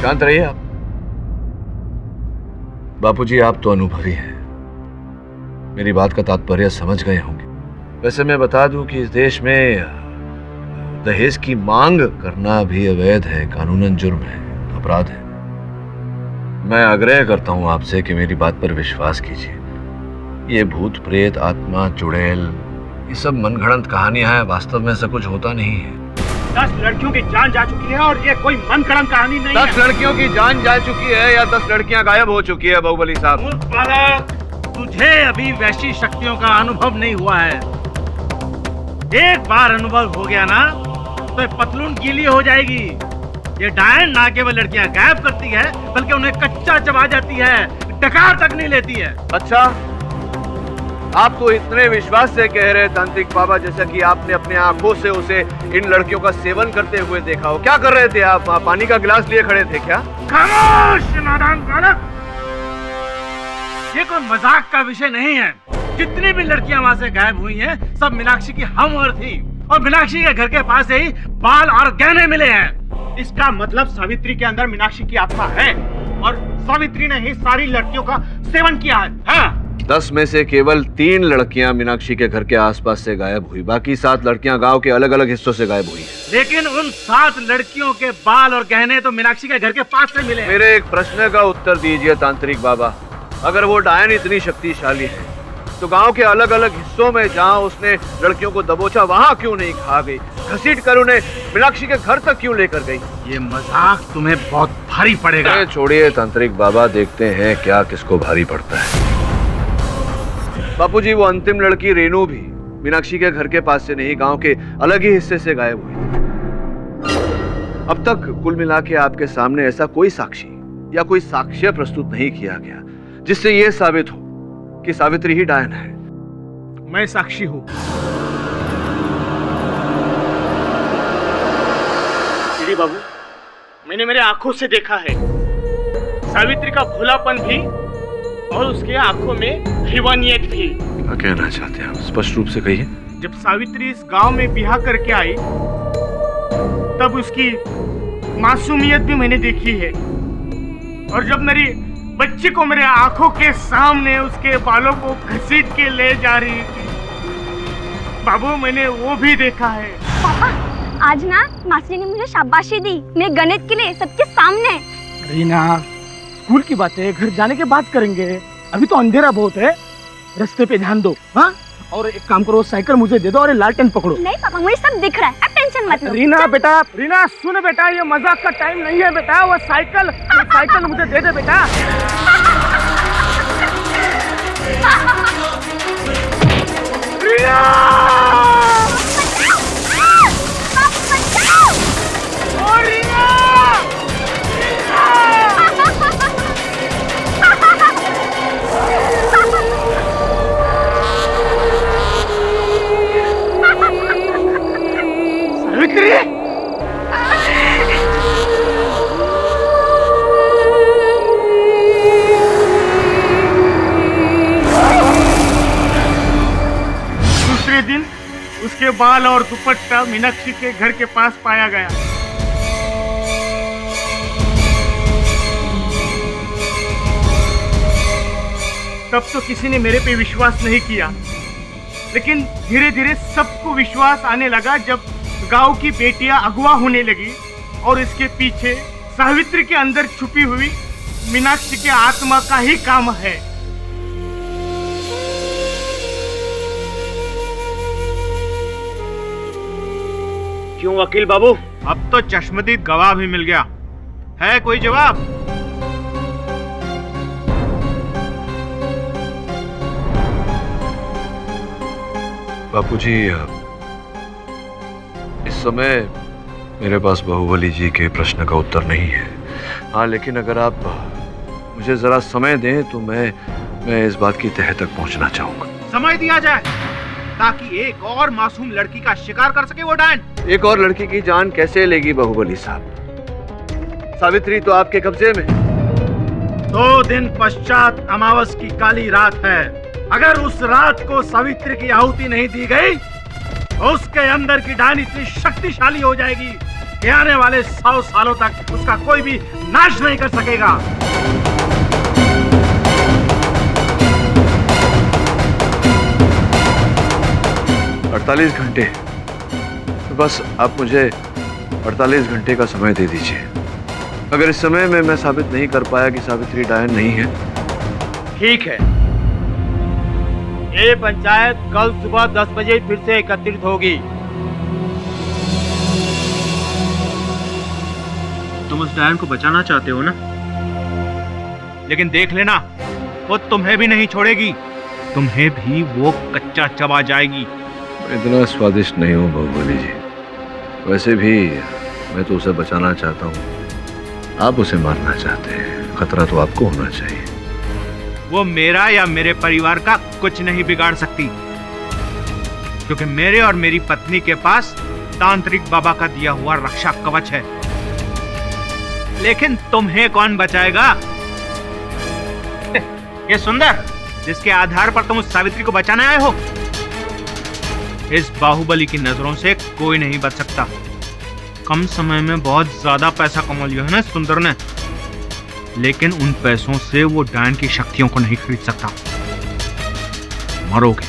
Speaker 7: शांत रहिए आप। बापूजी, आप तो अनुभवी हैं, मेरी बात का तात्पर्य समझ गए होंगे। वैसे मैं बता दूं कि इस देश में दहेज की मांग करना भी अवैध है, कानूनन जुर्म है, अपराध है। मैं आग्रह करता हूं आपसे कि मेरी बात पर विश्वास कीजिए। ये भूत प्रेत, आत्मा, चुड़ैल, ये सब मनगढ़ंत कहानियां हैं, वास्तव में ऐसा कुछ होता नहीं है।
Speaker 2: 10 लड़कियों की जान जा चुकी है और ये कोई मनगढ़ंत कहानी नहीं है।
Speaker 7: 10 लड़कियों की जान जा चुकी है या 10 लड़कियां गायब हो चुकी है बाहुबली साहब?
Speaker 1: तुझे अभी वैसी शक्तियों का अनुभव नहीं हुआ है। एक बार अनुभव हो गया ना तो पतलून गीली हो जाएगी। ये डायन ना केवल लड़कियां गायब करती है, बल्कि उन्हें कच्चा चबा जाती है, डकार तक नहीं लेती है।
Speaker 7: अच्छा, आप तो इतने विश्वास से कह रहे तांत्रिक बाबा, जैसा कि आपने अपने आंखों से उसे इन लड़कियों का सेवन करते हुए देखा हो। क्या कर रहे थे आप? पानी का गिलास लिए खड़े थे क्या?
Speaker 1: खामोश नादान बालक, ये कोई मजाक का विषय नहीं है। जितनी भी लड़कियां वहां से गायब हुई हैं, सब मीनाक्षी की हमवर थी, और मीनाक्षी के घर के पास से ही बाल और गहने मिले हैं।
Speaker 2: इसका मतलब सावित्री के अंदर मीनाक्षी की आत्मा है और सावित्री ने ही सारी लड़कियों का सेवन किया है। हाँ।
Speaker 7: 10 में से केवल 3 लड़कियां मीनाक्षी के घर के आसपास से गायब हुई, बाकी 7 लड़कियां गांव के अलग अलग हिस्सों से गायब हुई हैं।
Speaker 1: लेकिन उन 7 लड़कियों के बाल और गहने तो मीनाक्षी के घर के पास से मिले।
Speaker 7: मेरे एक प्रश्न का उत्तर दीजिए तांत्रिक बाबा। अगर वो डायन इतनी शक्तिशाली है तो गांव के अलग अलग हिस्सों में जहां उसने लड़कियों को दबोचा, वहां क्यों नहीं खा गई? घसीट कर उन्हें मीनाक्षी के घर तक क्यों लेकर गई?
Speaker 1: ये मजाक तुम्हें बहुत भारी पड़ेगा।
Speaker 7: छोड़िए तांत्रिक बाबा, देखते हैं क्या किसको भारी पड़ता है। बापूजी, वो अंतिम लड़की रेनू भी मीनाक्षी के घर के पास से नहीं, गांव के अलग ही हिस्से से गायब हुई। अब तक कुल मिला के आपके सामने ऐसा कोई साक्षी या कोई साक्ष्य प्रस्तुत नहीं किया गया जिससे यह साबित हो कि सावित्री ही डायन है।
Speaker 2: मैं साक्षी हूं। श्री बाबू, मैंने मेरे आंखों से देखा है सावित्री का भोलापन भी और उसके आंखों में हैवानियत भी।
Speaker 7: क्या कहना चाहते हैं आप? स्पष्ट रूप से कहिए।
Speaker 2: जब सावित्री इस गांव में ब्याह करके आई तब उसकी मासूमियत भी मैंने देखी है, और जब मेरी बच्ची को मेरे आंखों के सामने उसके बालों को घसीट के ले जा रही थी, बाबू, मैंने वो भी देखा है।
Speaker 3: पापा, आज ना मासी ने मुझे शाबाशी दी मेरे गणित के लिए, सबके सामने।
Speaker 11: रीना, स्कूल की बातें घर जाने के बाद करेंगे, अभी तो अंधेरा बहुत है, रास्ते पे ध्यान दो। हाँ, और एक काम करो, साइकिल मुझे दे दो और लालटेन पकड़ो।
Speaker 3: नहीं पापा, मुझे सब दिख रहा है, अब टेंशन मत लो।
Speaker 11: रीना बेटा, रीना सुन बेटा, ये मजाक का टाइम नहीं है बेटा। वो साइकिल मुझे दे दे बेटा। रीना!
Speaker 2: उसके बाल और दुपट्टा मीनाक्षी के घर के पास पाया गया। तब तो किसी ने मेरे पे विश्वास नहीं किया, लेकिन धीरे धीरे सबको विश्वास आने लगा जब गांव की बेटियां अगवा होने लगी और इसके पीछे सावित्री के अंदर छुपी हुई मीनाक्षी के आत्मा का ही काम है।
Speaker 8: क्यों वकील बाबू?
Speaker 2: अब तो चश्मदीद गवाह भी मिल गया है, कोई जवाब?
Speaker 7: बापूजी, इस समय मेरे बाहुबली बाहुबली जी के प्रश्न का उत्तर नहीं है। हाँ, लेकिन अगर आप मुझे जरा समय दें तो मैं इस बात की तह तक पहुंचना चाहूंगा।
Speaker 2: समय दिया जाए ताकि एक और मासूम लड़की का शिकार कर सके वो डायन।
Speaker 7: एक और लड़की की जान कैसे लेगी बाहुबली साहब? सावित्री तो आपके कब्जे में।
Speaker 1: 2 दिन पश्चात अमावस की काली रात है। अगर उस रात को सावित्री की आहुति नहीं दी गई तो उसके अंदर की डायन इतनी शक्तिशाली हो जाएगी कि आने वाले 100 सालों तक उसका कोई भी नाश नहीं कर सकेगा।
Speaker 7: अड़तालीस घंटे, तो बस आप मुझे 48 घंटे का समय दे दीजिए। अगर इस समय में मैं साबित नहीं कर पाया कि सावित्री डायन नहीं है।
Speaker 8: ठीक है, ये पंचायत कल सुबह 10 बजे फिर से एकत्रित होगी।
Speaker 2: तुम उस डायन को बचाना चाहते हो ना? लेकिन देख लेना, वो तुम्हें भी नहीं छोड़ेगी, तुम्हें भी वो कच्चा चबा जाएगी।
Speaker 7: इतना स्वादिष्ट नहीं हूँ बाहुबली जी। वैसे भी मैं तो उसे बचाना चाहता हूँ, आप उसे मारना चाहते हैं। खतरा तो आपको होना चाहिए।
Speaker 2: वो मेरा या मेरे परिवार का कुछ नहीं बिगाड़ सकती, क्योंकि मेरे और मेरी पत्नी के पास तांत्रिक बाबा का दिया हुआ रक्षा कवच है। लेकिन तुम्हें कौन बचाएगा? ये सुंदर, जिसके आधार पर तुम उस सावित्री को बचाने आए हो, इस बाहुबली की नजरों से कोई नहीं बच सकता। कम समय में बहुत ज्यादा पैसा कमा लिया है ना सुंदर ने, लेकिन उन पैसों से वो डायन की शक्तियों को नहीं खरीद सकता। मरोगे,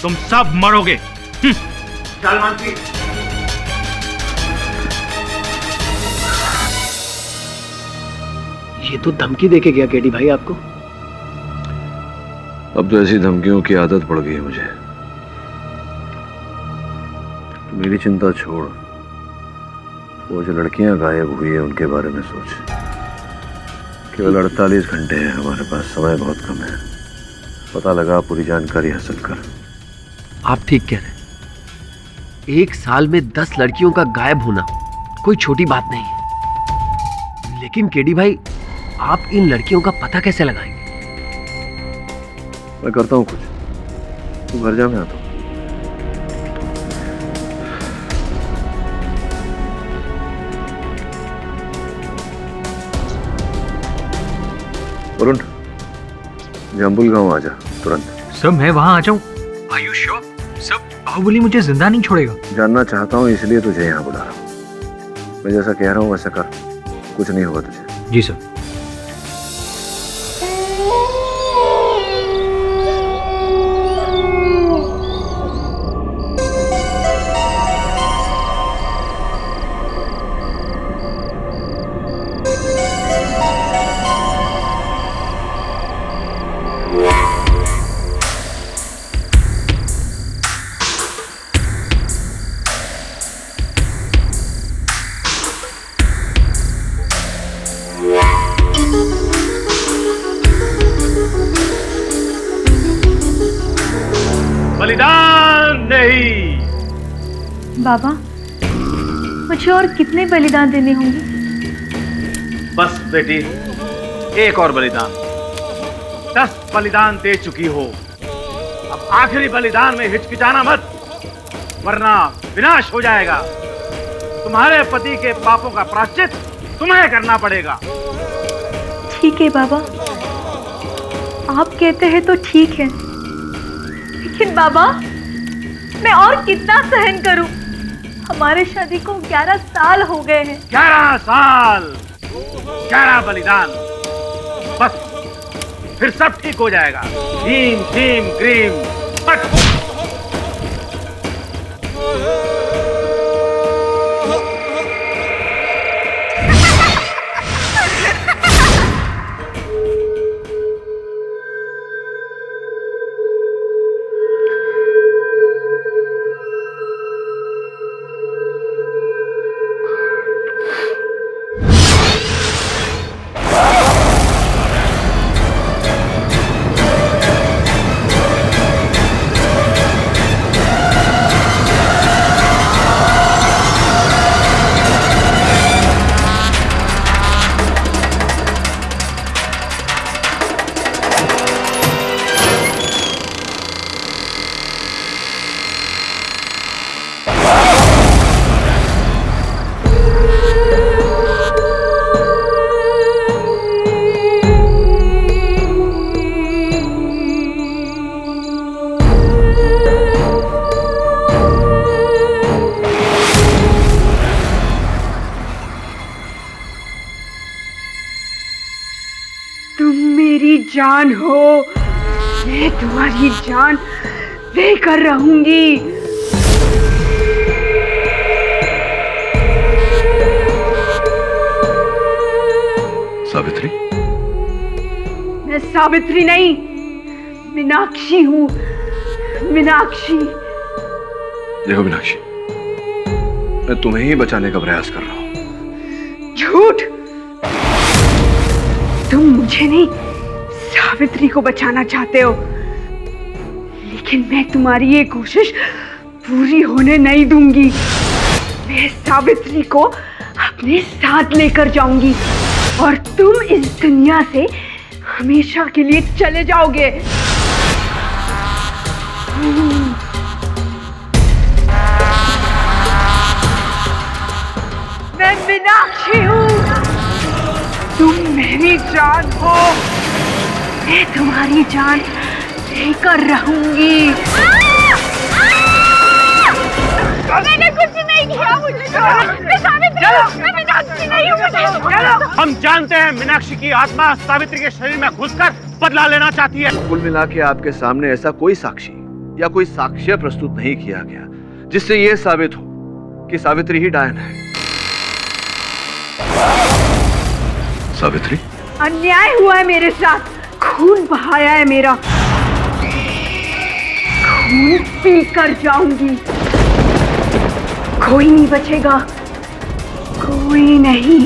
Speaker 2: तुम सब मरोगे। चल मंत्री।
Speaker 9: ये तो धमकी देके गया केडी भाई आपको।
Speaker 7: अब तो ऐसी धमकियों की आदत पड़ गई है मुझे। तो मेरी चिंता छोड़, वो जो लड़कियां गायब हुई है उनके बारे में सोच। केवल 48 घंटे हैं हमारे पास, समय बहुत कम है। पता लगा पूरी जानकारी हासिल कर।
Speaker 9: आप ठीक कह रहे हैं। 1 साल में 10 लड़कियों का गायब होना कोई छोटी बात नहीं है। लेकिन केडी भाई, आप इन लड़कियों का पता कैसे लगाएंगे?
Speaker 7: मैं करता हूँ कुछ, तू घर जा, मैं आता हूँ। वरुण, जम्बुल गांव आ जा तुरंत।
Speaker 12: सब मैं वहां आ जाऊं? Are you sure? सब बाहुबली मुझे जिंदा नहीं छोड़ेगा।
Speaker 7: जानना चाहता हूँ इसलिए तुझे यहाँ बुला रहा हूँ। मैं जैसा कह रहा हूँ वैसा कर, कुछ नहीं होगा तुझे।
Speaker 12: जी सर।
Speaker 1: बलिदान नहीं।
Speaker 3: बाबा, मुझे और कितने बलिदान देने होंगे?
Speaker 1: बस बेटी, एक और बलिदान। 10 बलिदान दे चुकी हो, अब आखिरी बलिदान में हिचकिचाना मत, वरना विनाश हो जाएगा। तुम्हारे पति के पापों का प्रायश्चित तुम्हें करना पड़ेगा।
Speaker 3: ठीक है बाबा, आप कहते हैं तो ठीक है। लेकिन बाबा, मैं और कितना सहन करूं? हमारे शादी को 11 साल हो गए हैं।
Speaker 1: 11 साल, 11 बलिदान, बस फिर सब ठीक हो जाएगा। भीम भीम ग्रीम फट।
Speaker 5: जान हो, मैं तुम्हारी जान लेकर रहूंगी।
Speaker 7: सावित्री?
Speaker 5: मैं सावित्री नहीं, मीनाक्षी हूँ। मीनाक्षी।
Speaker 7: देखो मीनाक्षी, मैं तुम्हें ही बचाने का प्रयास कर रहा हूँ।
Speaker 5: झूठ! तुम मुझे नहीं, सावित्री को बचाना चाहते हो, लेकिन मैं तुम्हारी ये कोशिश पूरी होने नहीं दूंगी। मैं सावित्री को अपने साथ लेकर जाऊंगी और तुम इस दुनिया से हमेशा के लिए चले जाओगे। मैं मीनाक्षी हूँ, तुम मेरी जान हो, मैं तुम्हारी जान लेकर रहूंगी। मैंने कुछ नहीं किया, मुझे छोड़ो। मैं सावित्री हूँ, मैं मीनाक्षी नहीं हूँ, मुझे छोड़ो।
Speaker 2: हम जानते हैं मीनाक्षी की आत्मा सावित्री के शरीर में घुसकर बदला लेना चाहती है।
Speaker 7: कुल मिला के आपके सामने ऐसा कोई साक्षी या कोई साक्ष्य प्रस्तुत नहीं किया गया जिससे यह साबित हो कि सावित्री ही डायन है। सावित्री?
Speaker 5: अन्याय हुआ है मेरे साथ, खून बहाया है मेरा, खून पी कर जाऊंगी। कोई नहीं बचेगा, कोई नहीं।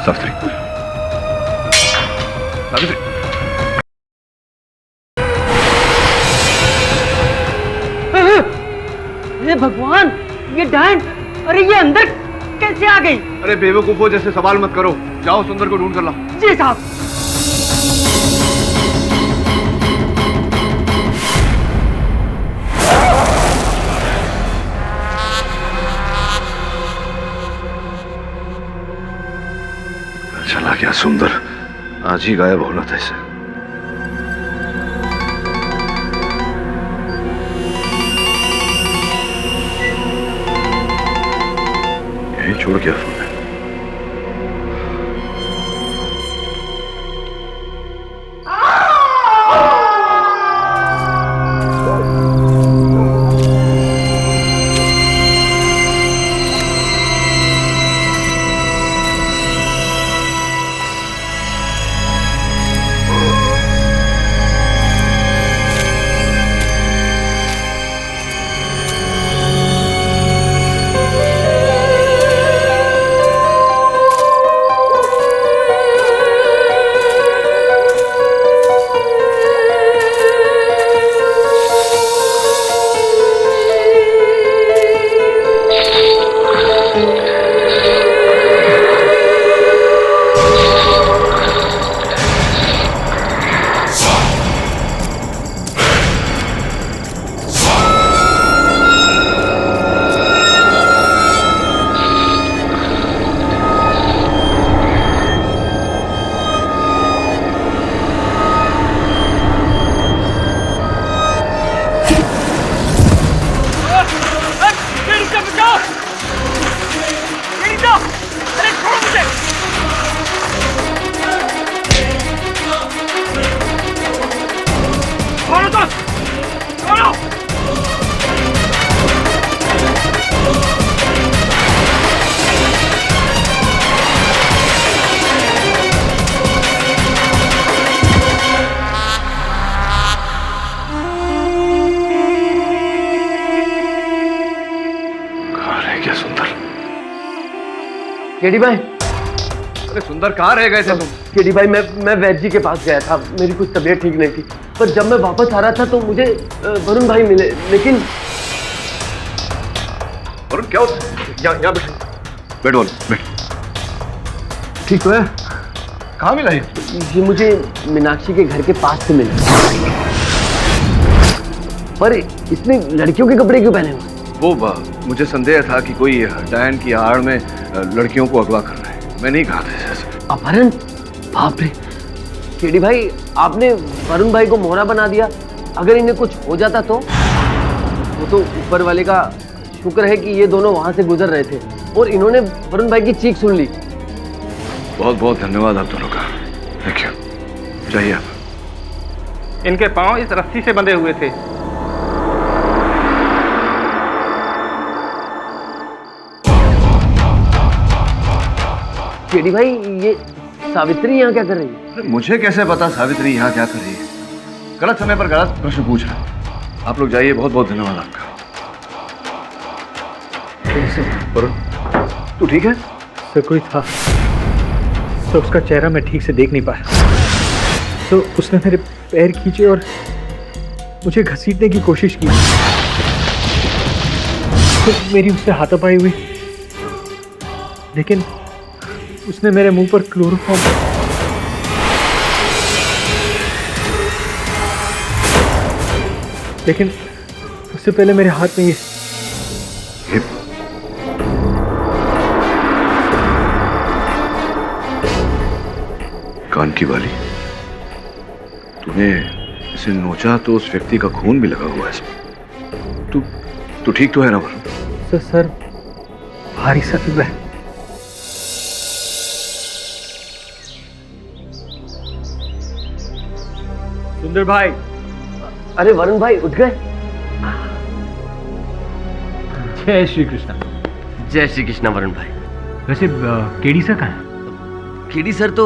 Speaker 7: सावित्री, सावित्री,
Speaker 12: हे भगवान, ये डायन, अरे ये अंदर कैसे आ गई?
Speaker 7: अरे बेवकूफों जैसे सवाल मत करो, जाओ सुंदर को ढूंढ कर लाओ।
Speaker 12: जी साहब।
Speaker 7: चला गया सुंदर, आज ही गायब होना था इसे। यही छोड़ गया फोन। गया सुंदर।
Speaker 9: केडी भाई,
Speaker 7: अरे सुंदर, कहाँ रह गए थे तुम?
Speaker 9: केडी भाई, मैं वैद्य जी के पास गया था, मेरी कुछ तबीयत ठीक नहीं थी, पर जब मैं वापस आ रहा था तो मुझे वरुण भाई मिले, लेकिन
Speaker 7: वरुण क्या होता? यहाँ बैठो, बैठ।
Speaker 9: ठीक तो है?
Speaker 7: कहाँ मिला
Speaker 9: ये मुझे मीनाक्षी के घर के पास से मिला, पर इसने लड़कियों के कपड़े क्यों पहने हुए?
Speaker 7: वो मुझे संदेह था कि कोई डायन की आड़ में लड़कियों को अगवा कर रहा है। मैं नहीं कहा था ऐसे।
Speaker 9: अपहरण? बाप रे केडी भाई, आपने वरुण भाई को मोहरा बना दिया। अगर इन्हें कुछ हो जाता तो? वो तो ऊपर वाले का शुक्र है कि ये दोनों वहां से गुजर रहे थे और इन्होंने वरुण भाई की चीख सुन ली।
Speaker 7: बहुत बहुत धन्यवाद आप दोनों का। Thank you. जाइए आप।
Speaker 8: इनके पांव इस रस्सी से बंधे हुए थे।
Speaker 9: केडी भाई, ये सावित्री यहाँ क्या कर रही है?
Speaker 7: मुझे कैसे पता सावित्री यहाँ क्या कर रही है? गलत समय पर गलत प्रश्न पूछ रहे हैं। आप लोग जाइए, बहुत बहुत धन्यवाद आपका। वरुण, तू ठीक है?
Speaker 12: सर कोई था, तो उसका चेहरा मैं ठीक से देख नहीं पाया, तो उसने मेरे पैर खींचे और मुझे घसीटने की कोशिश की, तो मेरी उससे हाथापाई हुई, लेकिन उसने मेरे मुंह पर क्लोरोफॉर्म, लेकिन उससे पहले मेरे हाथ में ये
Speaker 7: कान की वाली। तूने इसे नोचा तो उस व्यक्ति का खून भी लगा हुआ है इसमें। तू ठीक तो है ना वरुण?
Speaker 12: सर भारी सा लग रहा है। सुंदर भाई।
Speaker 9: अरे वरुण भाई, उठ गए?
Speaker 12: जय श्री कृष्ण।
Speaker 9: जय श्री कृष्ण वरुण भाई।
Speaker 12: वैसे केडी सर कहाँ है?
Speaker 9: केडी सर तो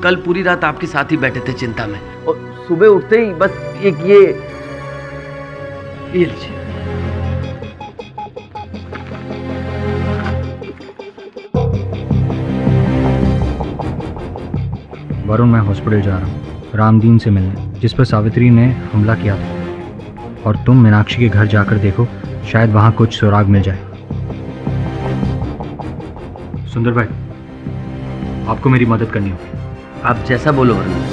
Speaker 9: कल पूरी रात आपके साथ ही बैठे थे चिंता में, और सुबह उठते ही बस एक ये लीजिए।
Speaker 13: वरुण, मैं हॉस्पिटल जा रहा हूँ रामदीन से मिलने, जिस पर सावित्री ने हमला किया था, और तुम मीनाक्षी के घर जाकर देखो, शायद वहाँ कुछ सुराग मिल जाए। सुंदर भाई, आपको मेरी मदद करनी होगी।
Speaker 9: आप जैसा बोलो वरुण।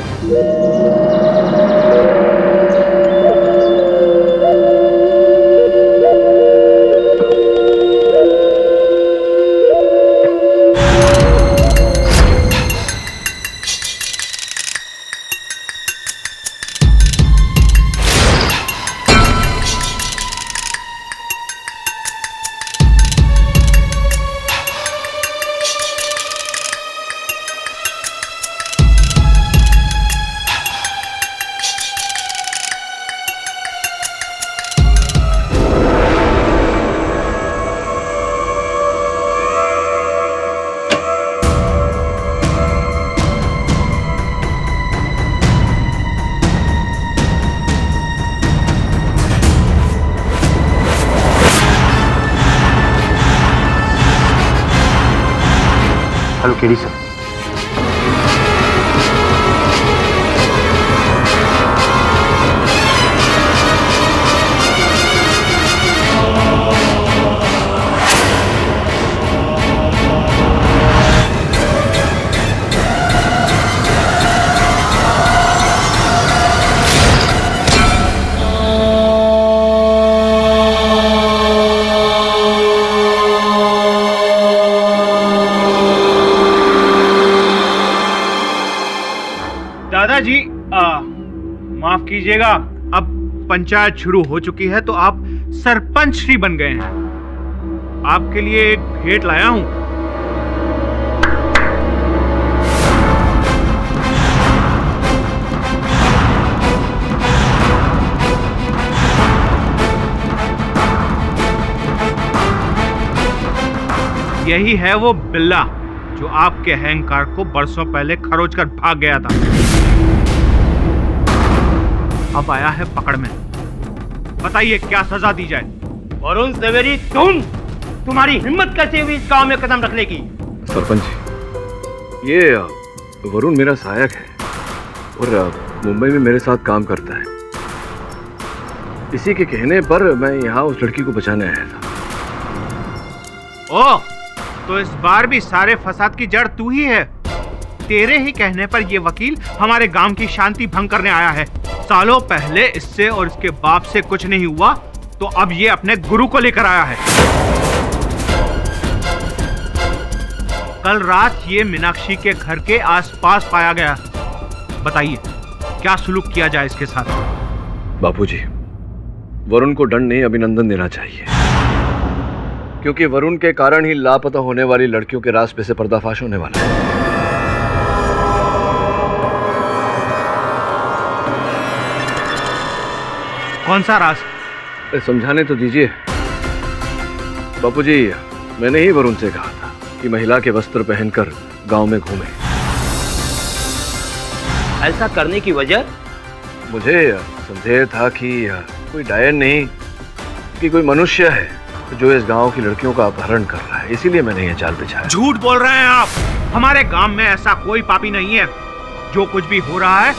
Speaker 13: Hello KD sir.
Speaker 2: दादाजी, माफ कीजिएगा, अब पंचायत शुरू हो चुकी है तो आप सरपंच श्री बन गए हैं। आपके लिए एक भेंट लाया हूं। यही है वो बिल्ला जो आपके अहंकार को बरसों पहले खरोच कर भाग गया था। अब आया है पकड़ में। बताइए क्या सजा दी जाए?
Speaker 8: वरुण सवेरी, तुम तुम्हारी हिम्मत कैसे हुई इस गांव में कदम रखने की?
Speaker 7: सरपंच जी, ये वरुण मेरा सहायक है और मुंबई में मेरे साथ काम करता है। इसी के कहने पर मैं यहाँ उस लड़की को बचाने आया था।
Speaker 2: ओह, तो इस बार भी सारे फसाद की जड़ तू ही है। तेरे ही कहने पर ये वकील हमारे गांव की शांति भंग करने आया है। सालों पहले इससे और इसके बाप से कुछ नहीं हुआ, तो अब ये अपने गुरु को लेकर आया है। कल रात ये मीनाक्षी के घर के आसपास पाया गया। बताइए क्या सुलूक किया जाए इसके साथ?
Speaker 7: बापूजी, वरुण को दंड नहीं अभिनंदन देना चाहिए, क्योंकि वरुण के कारण ही लापता होने वाली लड़कियों के राज पे से पर्दाफाश होने वाला है।
Speaker 2: कौन सा राज?
Speaker 7: समझाने तो दीजिए बापूजी। मैंने ही वरुण से कहा था कि महिला के वस्त्र पहनकर गांव में घूमे।
Speaker 8: ऐसा करने की वजह?
Speaker 7: मुझे संदेह था कि कोई डायन नहीं कि कोई मनुष्य है जो इस गांव की लड़कियों का अपहरण कर रहा है, इसीलिए मैंने ये जाल बिछाया।
Speaker 2: झूठ बोल रहे हैं आप। हमारे गांव में ऐसा कोई पापी नहीं है। जो कुछ भी हो रहा है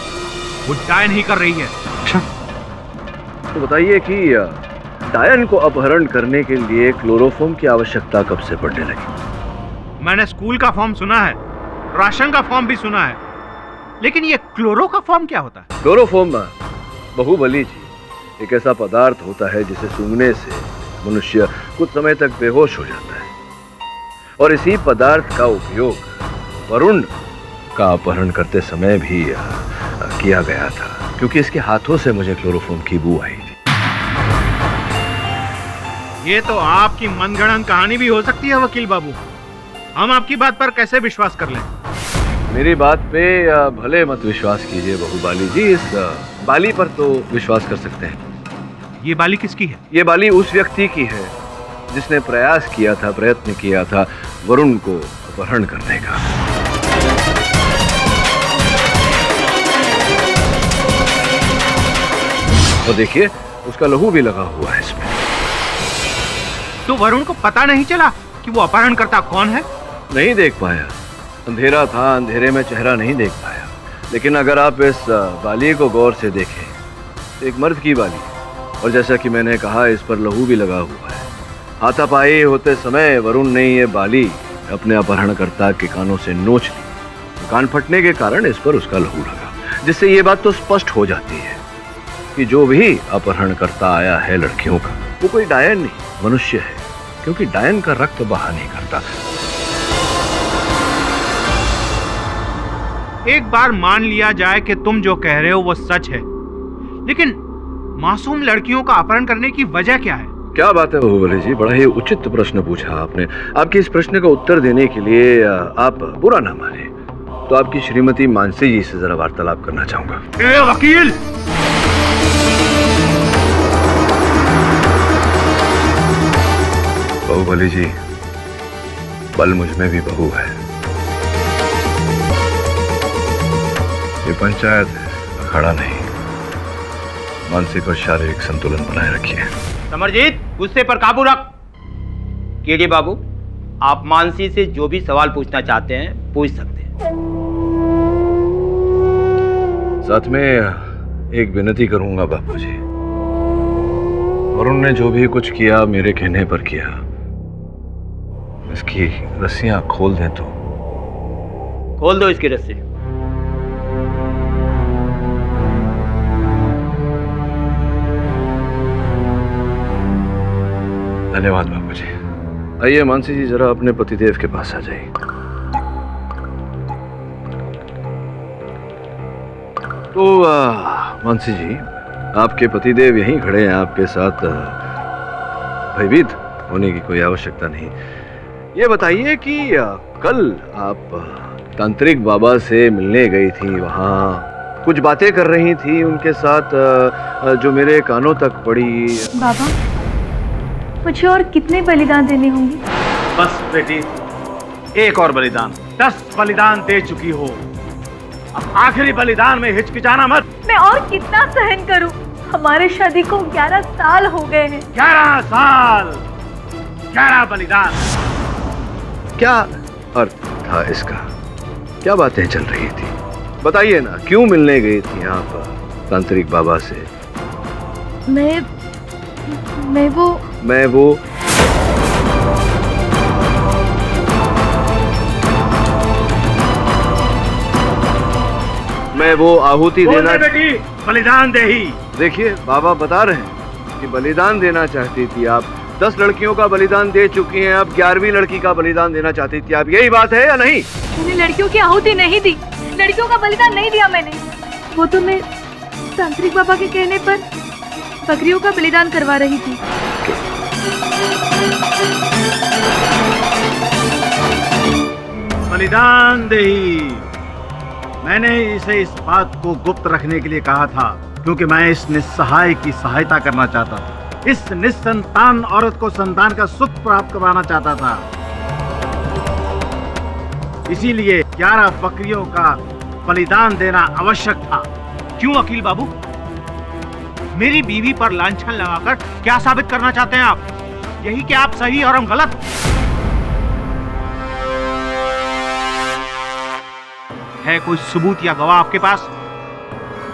Speaker 2: वो डायन ही कर रही है।
Speaker 7: अच्छा, तो बताइए कि डायन को अपहरण करने के लिए क्लोरोफॉर्म की आवश्यकता कब से पड़ने लगी?
Speaker 2: मैंने स्कूल का फॉर्म सुना है, राशन का फॉर्म भी सुना है, लेकिन ये क्लोरो का फॉर्म क्या होता है?
Speaker 7: क्लोरोफॉर्म बाहुबली जी एक ऐसा पदार्थ होता है जिसे सूंघने से मनुष्य कुछ समय तक बेहोश हो जाता है, और इसी पदार्थ का उपयोग वरुण का अपहरण करते समय भी किया गया था, क्योंकि इसके हाथों से मुझे क्लोरोफॉर्म की बू आई थी।
Speaker 2: ये तो आपकी मनगढ़ंत कहानी भी हो सकती है वकील बाबू। हम आपकी बात पर कैसे विश्वास कर लें?
Speaker 7: मेरी बात पे भले मत विश्वास कीजिए बाहुबली जी, इस बाली पर तो विश्वास कर सकते हैं।
Speaker 2: ये बाली किसकी है?
Speaker 7: ये बाली उस व्यक्ति की है जिसने प्रयत्न किया था वरुण को अपहरण करने का। और देखिए उसका लहू भी लगा हुआ है इसमें।
Speaker 2: तो वरुण को पता नहीं चला कि वो अपहरणकर्ता कौन है?
Speaker 7: नहीं देख पाया, अंधेरा था, अंधेरे में चेहरा नहीं देख पाया। लेकिन अगर आप इस बाली को गौर से देखें, एक मर्द की बाली, और जैसा कि मैंने कहा इस पर लहू भी लगा हुआ है। हाथापाई होते समय वरुण ने ये बाली अपने अपहरणकर्ता के कानों से नोच ली। कान फटने के कारण इस पर उसका लहू लगा, जिससे ये बात तो स्पष्ट हो जाती है कि जो भी अपहरणकर्ता आया है लड़कियों का, वो कोई डायन नहीं, मनुष्य है, क्योंकि डायन का रक्त बहा नहीं करता।
Speaker 2: एक बार मान लिया जाए कि तुम जो कह रहे हो वो सच है, लेकिन मासूम लड़कियों का अपहरण करने की वजह क्या है?
Speaker 7: क्या बात है बाहुबली जी, बड़ा ही उचित प्रश्न पूछा आपने। आपके इस प्रश्न का उत्तर देने के लिए आप बुरा ना माने तो आपकी श्रीमती मानसी जी से जरा वार्तालाप करना चाहूंगा।
Speaker 2: ए वकील!
Speaker 7: बाहुबली जी, बल मुझ में भी बहू है। ये पंचायत अखाड़ा नहीं। मानसिक और शारीरिक संतुलन बनाए रखिए।
Speaker 8: समरजीत, गुस्से पर काबू रख। केडी बाबू, आप मानसी से जो भी सवाल पूछना चाहते हैं पूछ सकते हैं।
Speaker 7: साथ में एक विनती करूंगा बापूजी, वरुण ने जो भी कुछ किया मेरे कहने पर किया, इसकी रस्सियां खोल दें तो।
Speaker 8: खोल दो इसकी रस्सी।
Speaker 7: धन्यवाद बापूजी। आइए मानसी जी, जरा अपने पतिदेव के पास आ जाइए। तो मानसी जी, आपके पतिदेव यहीं खड़े हैं, आपके साथ भयभीत होने की कोई आवश्यकता नहीं। ये बताइए कि कल आप तांत्रिक बाबा से मिलने गई थी, वहाँ कुछ बातें कर रही थी उनके साथ जो मेरे कानों तक पड़ी।
Speaker 3: बाबा, मुझे और कितने बलिदान देने होंगे?
Speaker 1: बस बेटी, एक और बलिदान। 10 बलिदान दे चुकी हो, अब आखिरी बलिदान में हिचकिचाना मत।
Speaker 3: मैं और कितना सहन करूं? हमारे शादी को 11 साल हो गए हैं।
Speaker 1: 11 साल? गहरा बलिदान।
Speaker 7: क्या अर्थ था इसका? क्या बातें चल रही थी? बताइए ना, क्यों मिलने गई थी आप तांत्रिक बाबा से?
Speaker 3: मैं
Speaker 7: वो आहुति देना,
Speaker 1: बेटी बलिदान दे ही।
Speaker 7: देखिए बाबा बता रहे हैं कि बलिदान देना चाहती थी आप। 10 लड़कियों का बलिदान दे चुकी हैं, अब 11वीं लड़की का बलिदान देना चाहती थी आप। यही बात है या नहीं?
Speaker 3: मैंने लड़कियों की आहुति नहीं दी, लड़कियों का बलिदान नहीं दिया मैंने। वो तो मैं तांत्रिक बाबा के कहने पर बकरियों का बलिदान करवा रही थी।
Speaker 1: बलिदान दे ही। मैंने इसे इस बात को गुप्त रखने के लिए कहा था क्योंकि मैं इस निस्सहाय की सहायता करना चाहता था। इस निस्संतान औरत को संतान का सुख प्राप्त करवाना चाहता था। इसीलिए 11 बकरियों का बलिदान देना आवश्यक था।
Speaker 2: क्यों वकील बाबू? मेरी बीवी पर लांछन लगाकर क्या साबित करना चाहते हैं आप? यही कि आप सही और हम गलत? है कोई सबूत या गवाह आपके पास?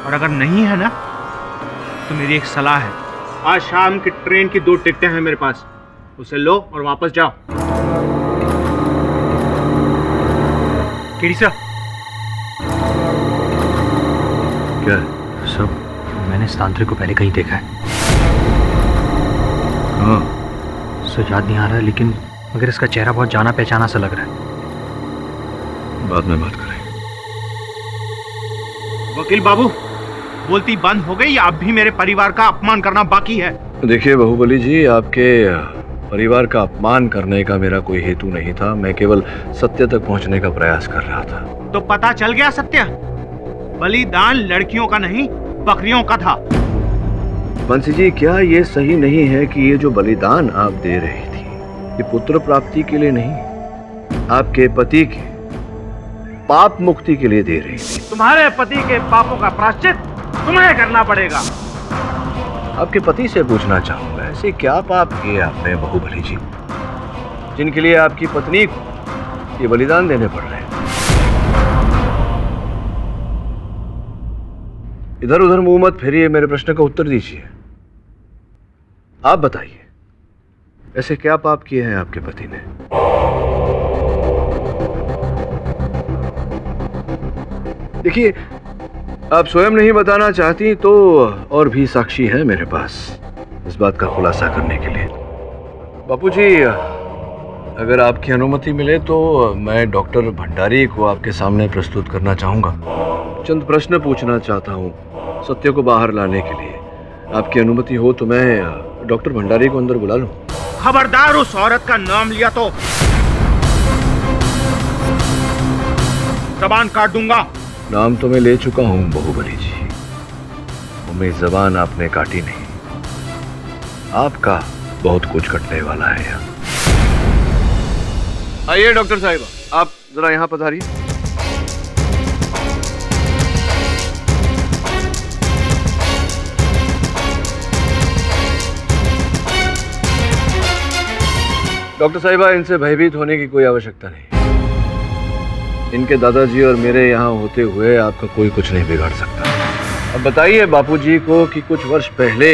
Speaker 2: और अगर नहीं है ना, तो मेरी एक सलाह है। आज शाम की ट्रेन की 2 टिकटें हैं मेरे पास, उसे लो और वापस जाओ।
Speaker 13: KD sir.
Speaker 7: क्या?
Speaker 13: सर, मैंने इस तांत्रिक को पहले कहीं देखा है।
Speaker 7: हाँ
Speaker 13: सर, याद नहीं आ रहा है, लेकिन मगर इसका चेहरा बहुत जाना पहचाना सा लग रहा है।
Speaker 7: बाद में बात करेंगे।
Speaker 2: वकील बाबू, बोलती बंद हो गई या अब भी मेरे परिवार का अपमान करना बाकी है?
Speaker 7: देखिए बाहुबली जी, आपके परिवार का अपमान करने का मेरा कोई हेतु नहीं था। मैं केवल सत्य तक पहुंचने का प्रयास कर रहा था।
Speaker 2: तो पता चल गया सत्य? बलिदान लड़कियों का नहीं, बकरियों का था।
Speaker 7: बंसी जी, क्या ये सही नहीं है कि ये जो बलिदान आप दे रही थी, ये पुत्र प्राप्ति के लिए नहीं, आपके पति के पाप मुक्ति के लिए दे रही थी?
Speaker 1: तुम्हारे पति के पापों का प्रायश्चित तुम्हें करना पड़ेगा।
Speaker 7: आपके पति से पूछना चाहूंगा, ऐसे क्या पाप किए आपने बाहुबली जी, जिनके लिए आपकी पत्नी को ये बलिदान देने पड़ रहे हैं? इधर उधर मुंह मत फेरिए, मेरे प्रश्न का उत्तर दीजिए। आप बताइए, ऐसे क्या पाप किए हैं आपके पति ने? देखिए, आप स्वयं नहीं बताना चाहती तो और भी साक्षी हैं मेरे पास इस बात का खुलासा करने के लिए। बापूजी, अगर आपकी अनुमति मिले तो मैं डॉक्टर भंडारी को आपके सामने प्रस्तुत करना चाहूंगा। चंद प्रश्न पूछना चाहता हूं सत्य को बाहर लाने के लिए। आपकी अनुमति हो तो मैं डॉक्टर भंडारी को अंदर बुला लूं?
Speaker 2: खबरदार, उस औरत का नाम लिया तो जबान काट दूंगा।
Speaker 7: नाम तो मैं ले चुका हूं बाहुबली जी, वो मेरी जबान आपने काटी नहीं। आपका बहुत कुछ कटने वाला है यहाँ। आइए डॉक्टर साहिबा, आप जरा यहाँ पधारिए। डॉक्टर साहिबा, इनसे भयभीत होने की कोई आवश्यकता नहीं। इनके दादाजी और मेरे यहाँ होते हुए आपका कोई कुछ नहीं बिगाड़ सकता। अब बताइए बापूजी को कि कुछ वर्ष पहले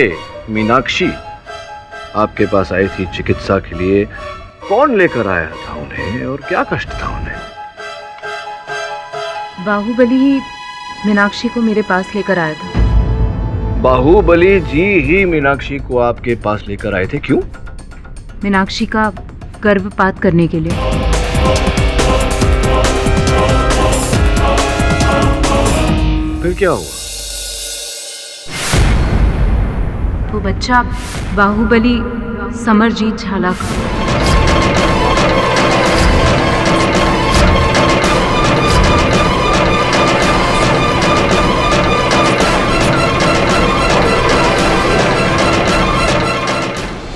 Speaker 7: मीनाक्षी आपके पास आई थी चिकित्सा के लिए। कौन लेकर आया था उन्हें और क्या कष्ट था उन्हें?
Speaker 3: बाहुबली ही मीनाक्षी को मेरे पास लेकर आया था।
Speaker 7: बाहुबली जी ही मीनाक्षी को आपके पास लेकर आए थे? क्यों?
Speaker 3: मीनाक्षी का गर्भपात करने के लिए।
Speaker 7: फिर क्या हुआ?
Speaker 3: वो बच्चा बाहुबली समरजीत झाला का।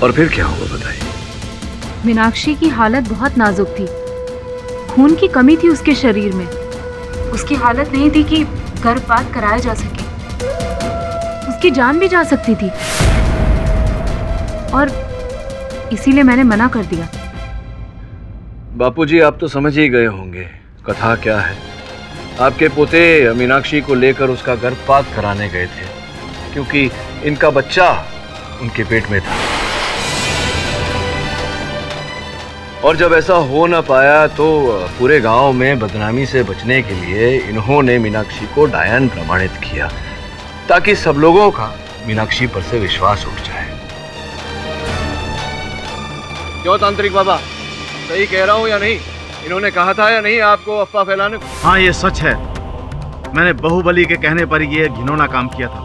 Speaker 7: और फिर क्या हुआ बताइए?
Speaker 3: मीनाक्षी की हालत बहुत नाजुक थी। खून की कमी थी उसके शरीर में। उसकी हालत नहीं थी कि गर्भपात कराया जा सके। उसकी जान भी जा सकती थी। और इसीलिए मैंने मना कर दिया।
Speaker 7: बापूजी, आप तो समझ ही गए होंगे कथा क्या है। आपके पोते मीनाक्षी को लेकर उसका गर्भपात कराने गए थे, क्योंकि इनका बच्चा उनके पेट में था। और जब ऐसा हो ना पाया तो पूरे गांव में बदनामी से बचने के लिए इन्होंने मीनाक्षी को डायन प्रमाणित किया, ताकि सब लोगों का मीनाक्षी पर से विश्वास उठ जाए। क्यों तांत्रिक बाबा, सही कह रहा हूं या नहीं? इन्होंने कहा था या नहीं आपको अफवाह फैलाने को?
Speaker 1: हाँ, ये सच है। मैंने बाहुबली के कहने पर ये घिनौना काम किया था।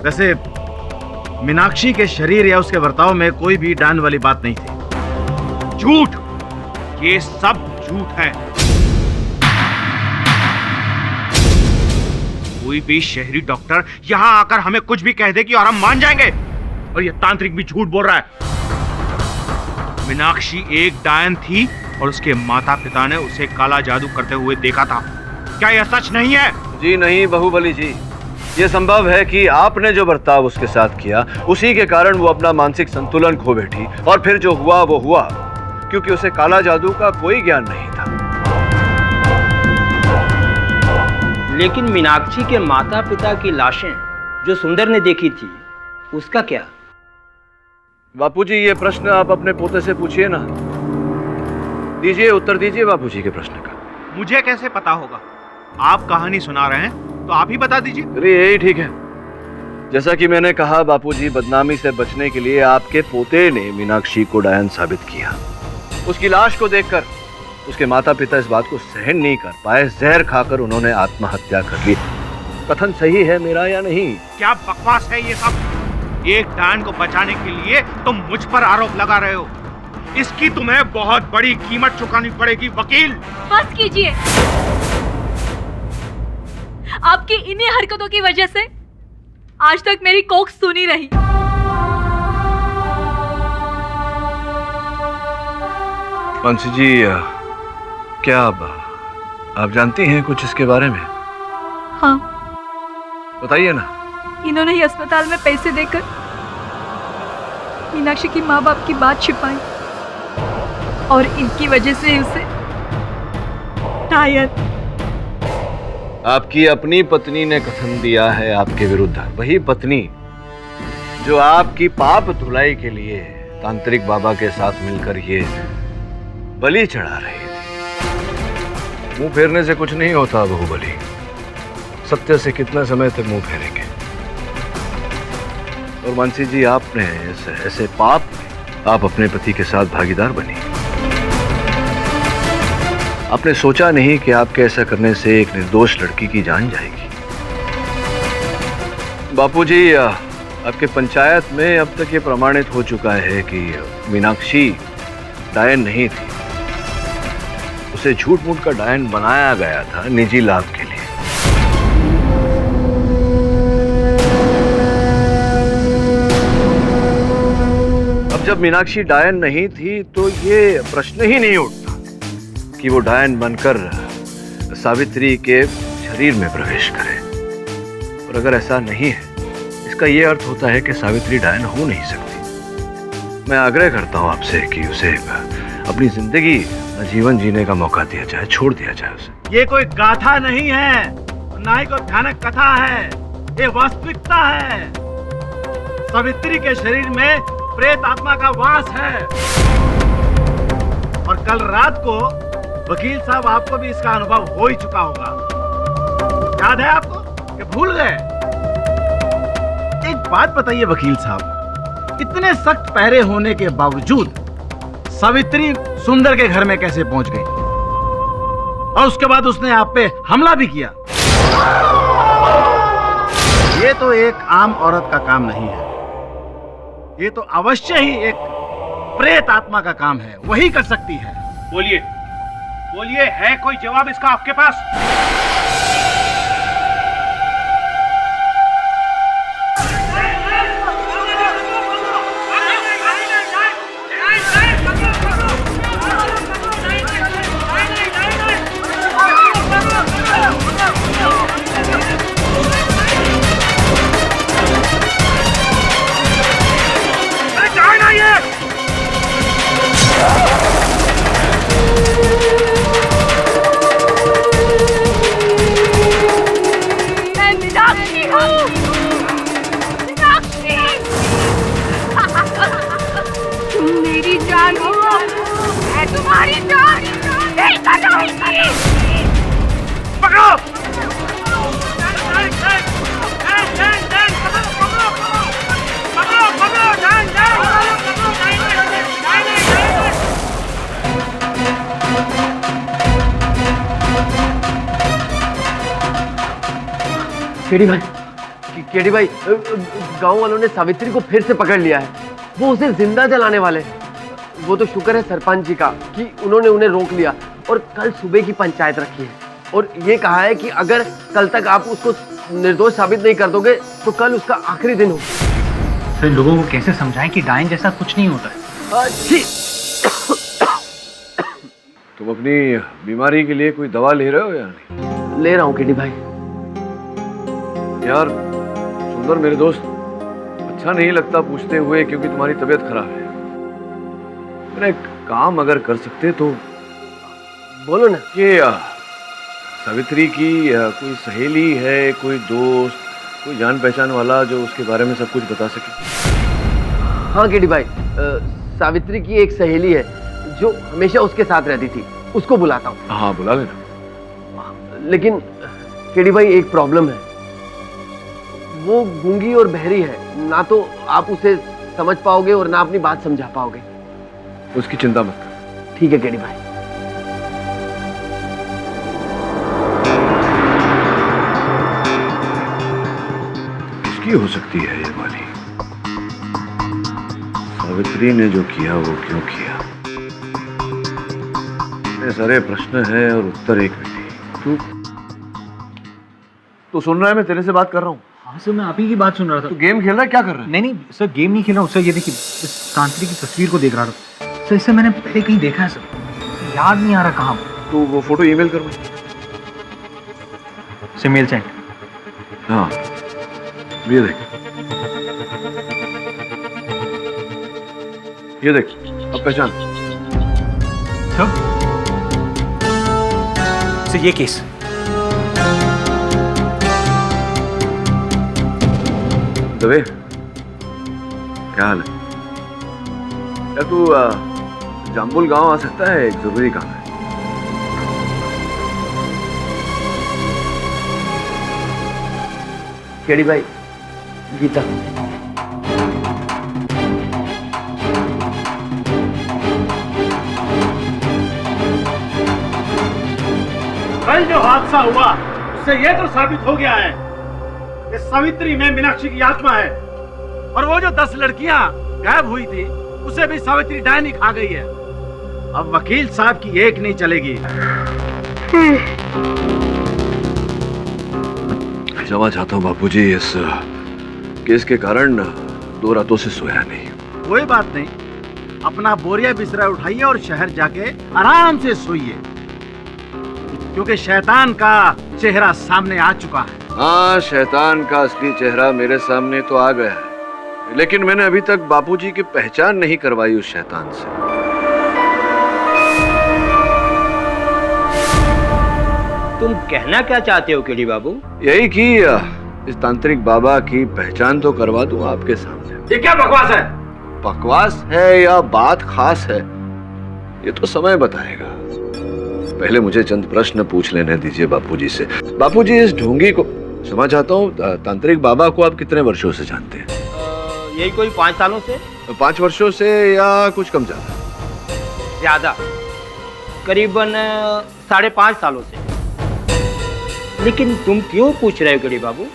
Speaker 1: वैसे मीनाक्षी के शरीर या उसके बर्ताव में कोई भी डायन वाली बात नहीं थी।
Speaker 2: झूठ, ये सब झूठ है। कोई भी शहरी डॉक्टर यहां आकर हमें कुछ भी कह देगी और हम मान जाएंगे। और ये तांत्रिक भी झूठ बोल रहा है। मीनाक्षी एक डायन थी और उसके माता पिता ने उसे काला जादू करते हुए देखा था। क्या यह सच नहीं है?
Speaker 7: जी नहीं बाहुबली जी, ये संभव है कि आपने जो बर्ताव उसके साथ किया उसी के कारण वो अपना मानसिक संतुलन खो बैठी, और फिर जो हुआ वो हुआ, क्योंकि उसे काला जादू का कोई ज्ञान नहीं था।
Speaker 10: लेकिन मीनाक्षी के माता पिता की लाशें जो सुंदर ने देखी थी, उसका क्या?
Speaker 7: बापूजी, ये प्रश्न आप अपने पोते से पूछिए ना। दीजिए उत्तर दीजिए बापूजी के प्रश्न का।
Speaker 2: मुझे कैसे पता होगा? आप कहानी सुना रहे हैं तो आप ही बता दीजिए।
Speaker 7: अरे यही ठीक है। जैसा कि मैंने कहा बापूजी, बदनामी से बचने के लिए आपके पोते ने मीनाक्षी को डायन साबित किया। उसकी लाश को देखकर उसके माता पिता इस बात को सहन नहीं कर पाए, जहर खाकर उन्होंने आत्महत्या कर ली। कथन सही है मेरा या नहीं?
Speaker 2: क्या बकवास है ये सब? एक डायन को बचाने के लिए तुम मुझ पर आरोप लगा रहे हो। इसकी तुम्हें बहुत बड़ी कीमत चुकानी पड़ेगी वकील।
Speaker 3: बस कीजिए। आपकी इन्हीं हरकतों की वजह से आज तक मेरी कोख सुनी रही।
Speaker 7: मानसी जी, क्या आप जानती हैं कुछ इसके बारे में?
Speaker 3: हाँ,
Speaker 7: बताइए ना।
Speaker 3: इन्होंने ही अस्पताल में पैसे देकर मीनाक्षी की माँ बाप की बात छिपाई और इनकी वजह से उसे डायन।
Speaker 7: आपकी अपनी पत्नी ने कथन दिया है आपके विरुद्ध, वही पत्नी जो आपकी पाप धुलाई के लिए तांत्रिक बाबा के साथ मिलकर ये बलि चढ़ा रही थी। मुंह फेरने से कुछ नहीं होता बाहुबली, सत्य से कितना समय तक मुंह फेरेंगे? और मानसी जी, आपने ऐसे पाप में आप अपने पति के साथ भागीदार बनी। आपने सोचा नहीं कि आपके ऐसा करने से एक निर्दोष लड़की की जान जाएगी। बापूजी, आपके पंचायत में अब तक ये प्रमाणित हो चुका है कि मीनाक्षी डायन नहीं थी। उसे झूठ मूठ का डायन बनाया गया था निजी लाभ के लिए। अब जब मीनाक्षी डायन नहीं थी तो ये प्रश्न ही नहीं उठता कि वो डायन बनकर सावित्री के शरीर में प्रवेश करे। और अगर ऐसा नहीं है, इसका ये अर्थ होता है कि सावित्री डायन हो नहीं सकती। मैं आग्रह करता हूँ आपसे कि उसे अपनी जिंदगी जीवन जीने का मौका दिया जाए, छोड़ दिया जाए उसे।
Speaker 1: ये कोई गाथा नहीं है, ना ही कोई भयानक कथा है, ये वास्तविकता है। सावित्री के शरीर में प्रेत आत्मा का वास है। और कल रात को वकील साहब, आपको भी इसका अनुभव हो ही चुका होगा। याद है आपको कि भूल गए? एक बात बताइए वकील साहब, इतने सख्त पहरे होने के बावजूद सावित्री सुंदर के घर में कैसे पहुंच गई? और उसके बाद उसने आप पे हमला भी किया। ये तो एक आम औरत का काम नहीं है, ये तो अवश्य ही एक प्रेत आत्मा का काम है, वही कर सकती है।
Speaker 2: बोलिए, बोलिए, है कोई जवाब इसका आपके पास?
Speaker 5: जान हो, मैं तुम्हारी जान लेकर आऊंगी।
Speaker 1: पकड़ो।
Speaker 9: केडी भाई, गांव वालों ने सावित्री को फिर से पकड़ लिया है। वो उसे जिंदा जलाने वाले। वो तो शुक्र है सरपंच जी का कि उन्होंने उन्हें रोक लिया और कल सुबह की पंचायत रखी है और ये कहा है कि अगर कल तक आप उसको निर्दोष साबित नहीं कर दोगे तो कल उसका आखिरी दिन होगा।
Speaker 13: फिर लोगों को कैसे समझाएं कि डायन जैसा कुछ नहीं होता है?
Speaker 7: तुम अपनी बीमारी के लिए कोई दवा ले रहे हो या नहीं?
Speaker 9: ले रहा हूँ केडी भाई।
Speaker 7: यार सुंदर मेरे दोस्त, अच्छा नहीं लगता पूछते हुए क्योंकि तुम्हारी तबीयत खराब है। मेरा एक काम अगर कर सकते तो।
Speaker 9: बोलो ना।
Speaker 7: ये सावित्री की कोई सहेली है, कोई दोस्त, कोई जान पहचान वाला जो उसके बारे में सब कुछ बता सके?
Speaker 9: हाँ केडी भाई, सावित्री की एक सहेली है जो हमेशा उसके साथ रहती थी, उसको बुलाता हूँ।
Speaker 7: हाँ बुला लेना।
Speaker 9: लेकिन केडी भाई एक प्रॉब्लम है, वो गूंगी और बहरी है, ना तो आप उसे समझ पाओगे और ना अपनी बात समझा पाओगे।
Speaker 7: उसकी चिंता मत कर।
Speaker 9: ठीक है केडी भाई।
Speaker 7: किसकी हो सकती है ये वाली? सावित्री ने जो किया वो क्यों किया? इतने सारे प्रश्न हैं और उत्तर एक भी नहीं। तू सुन रहा है? मैं तेरे से बात कर रहा हूँ।
Speaker 13: हाँ सर, मैं आप ही की बात सुन रहा था।
Speaker 7: तू गेम खेल रहा है? क्या कर रहा है?
Speaker 13: नहीं सर, गेम नहीं खेल रहा हूँ सर। ये देखिए, इस तांत्रिक की तस्वीर को देख रहा था सर। इसे मैंने पहले कहीं देखा है सर, याद नहीं आ रहा कहाँ।
Speaker 7: तो वो फोटो ईमेल कर मुझे।
Speaker 13: से मेल सेंड।
Speaker 7: हाँ ये देख, ये देख, अब पहचान।
Speaker 13: सर ये केस।
Speaker 7: दवे, क्या हाल है? क्या तू जाम्बुल गांव आ सकता है? एक जरूरी काम है।
Speaker 9: केडी भाई, गीता।
Speaker 1: कल जो हादसा हुआ उससे यह तो साबित हो गया है कि सावित्री में मीनाक्षी की आत्मा है, और वो जो 10 लड़कियां गायब हुई थी उसे भी सावित्री डायन ही खा गई है। अब वकील साहब की एक नहीं चलेगी।
Speaker 7: क्षमा चाहता हूँ बापूजी, इस केस के कारण 2 रातों से सोया नहीं।
Speaker 1: कोई बात नहीं, अपना बोरिया बिस्तरा उठाइए और शहर जाके आराम से सोइए, क्योंकि शैतान का चेहरा सामने आ चुका है।
Speaker 7: हाँ, शैतान का असली चेहरा मेरे सामने तो आ गया है, लेकिन मैंने अभी तक बापूजी की पहचान नहीं करवाई उस शैतान से।
Speaker 10: तुम कहना क्या चाहते हो केडी बाबू?
Speaker 7: यही कि इस तांत्रिक बाबा की पहचान तो करवा दूं आपके सामने।
Speaker 1: ये क्या बकवास है?
Speaker 7: बकवास है या बात खास है, ये तो समय बताएगा। पहले मुझे चंद प्रश्न पूछ लेने दीजिए बापूजी से। बापूजी, इस ढोंगी को क्षमा चाहता हूँ, तांत्रिक बाबा को आप कितने वर्षों से जानते हैं?
Speaker 10: यही कोई 5 सालों से।
Speaker 7: 5 वर्षों से या कुछ कम ज्यादा?
Speaker 10: ज्यादा, करीबन 5.5 सालों से। लेकिन तुम क्यों पूछ रहे हो केडी बाबू?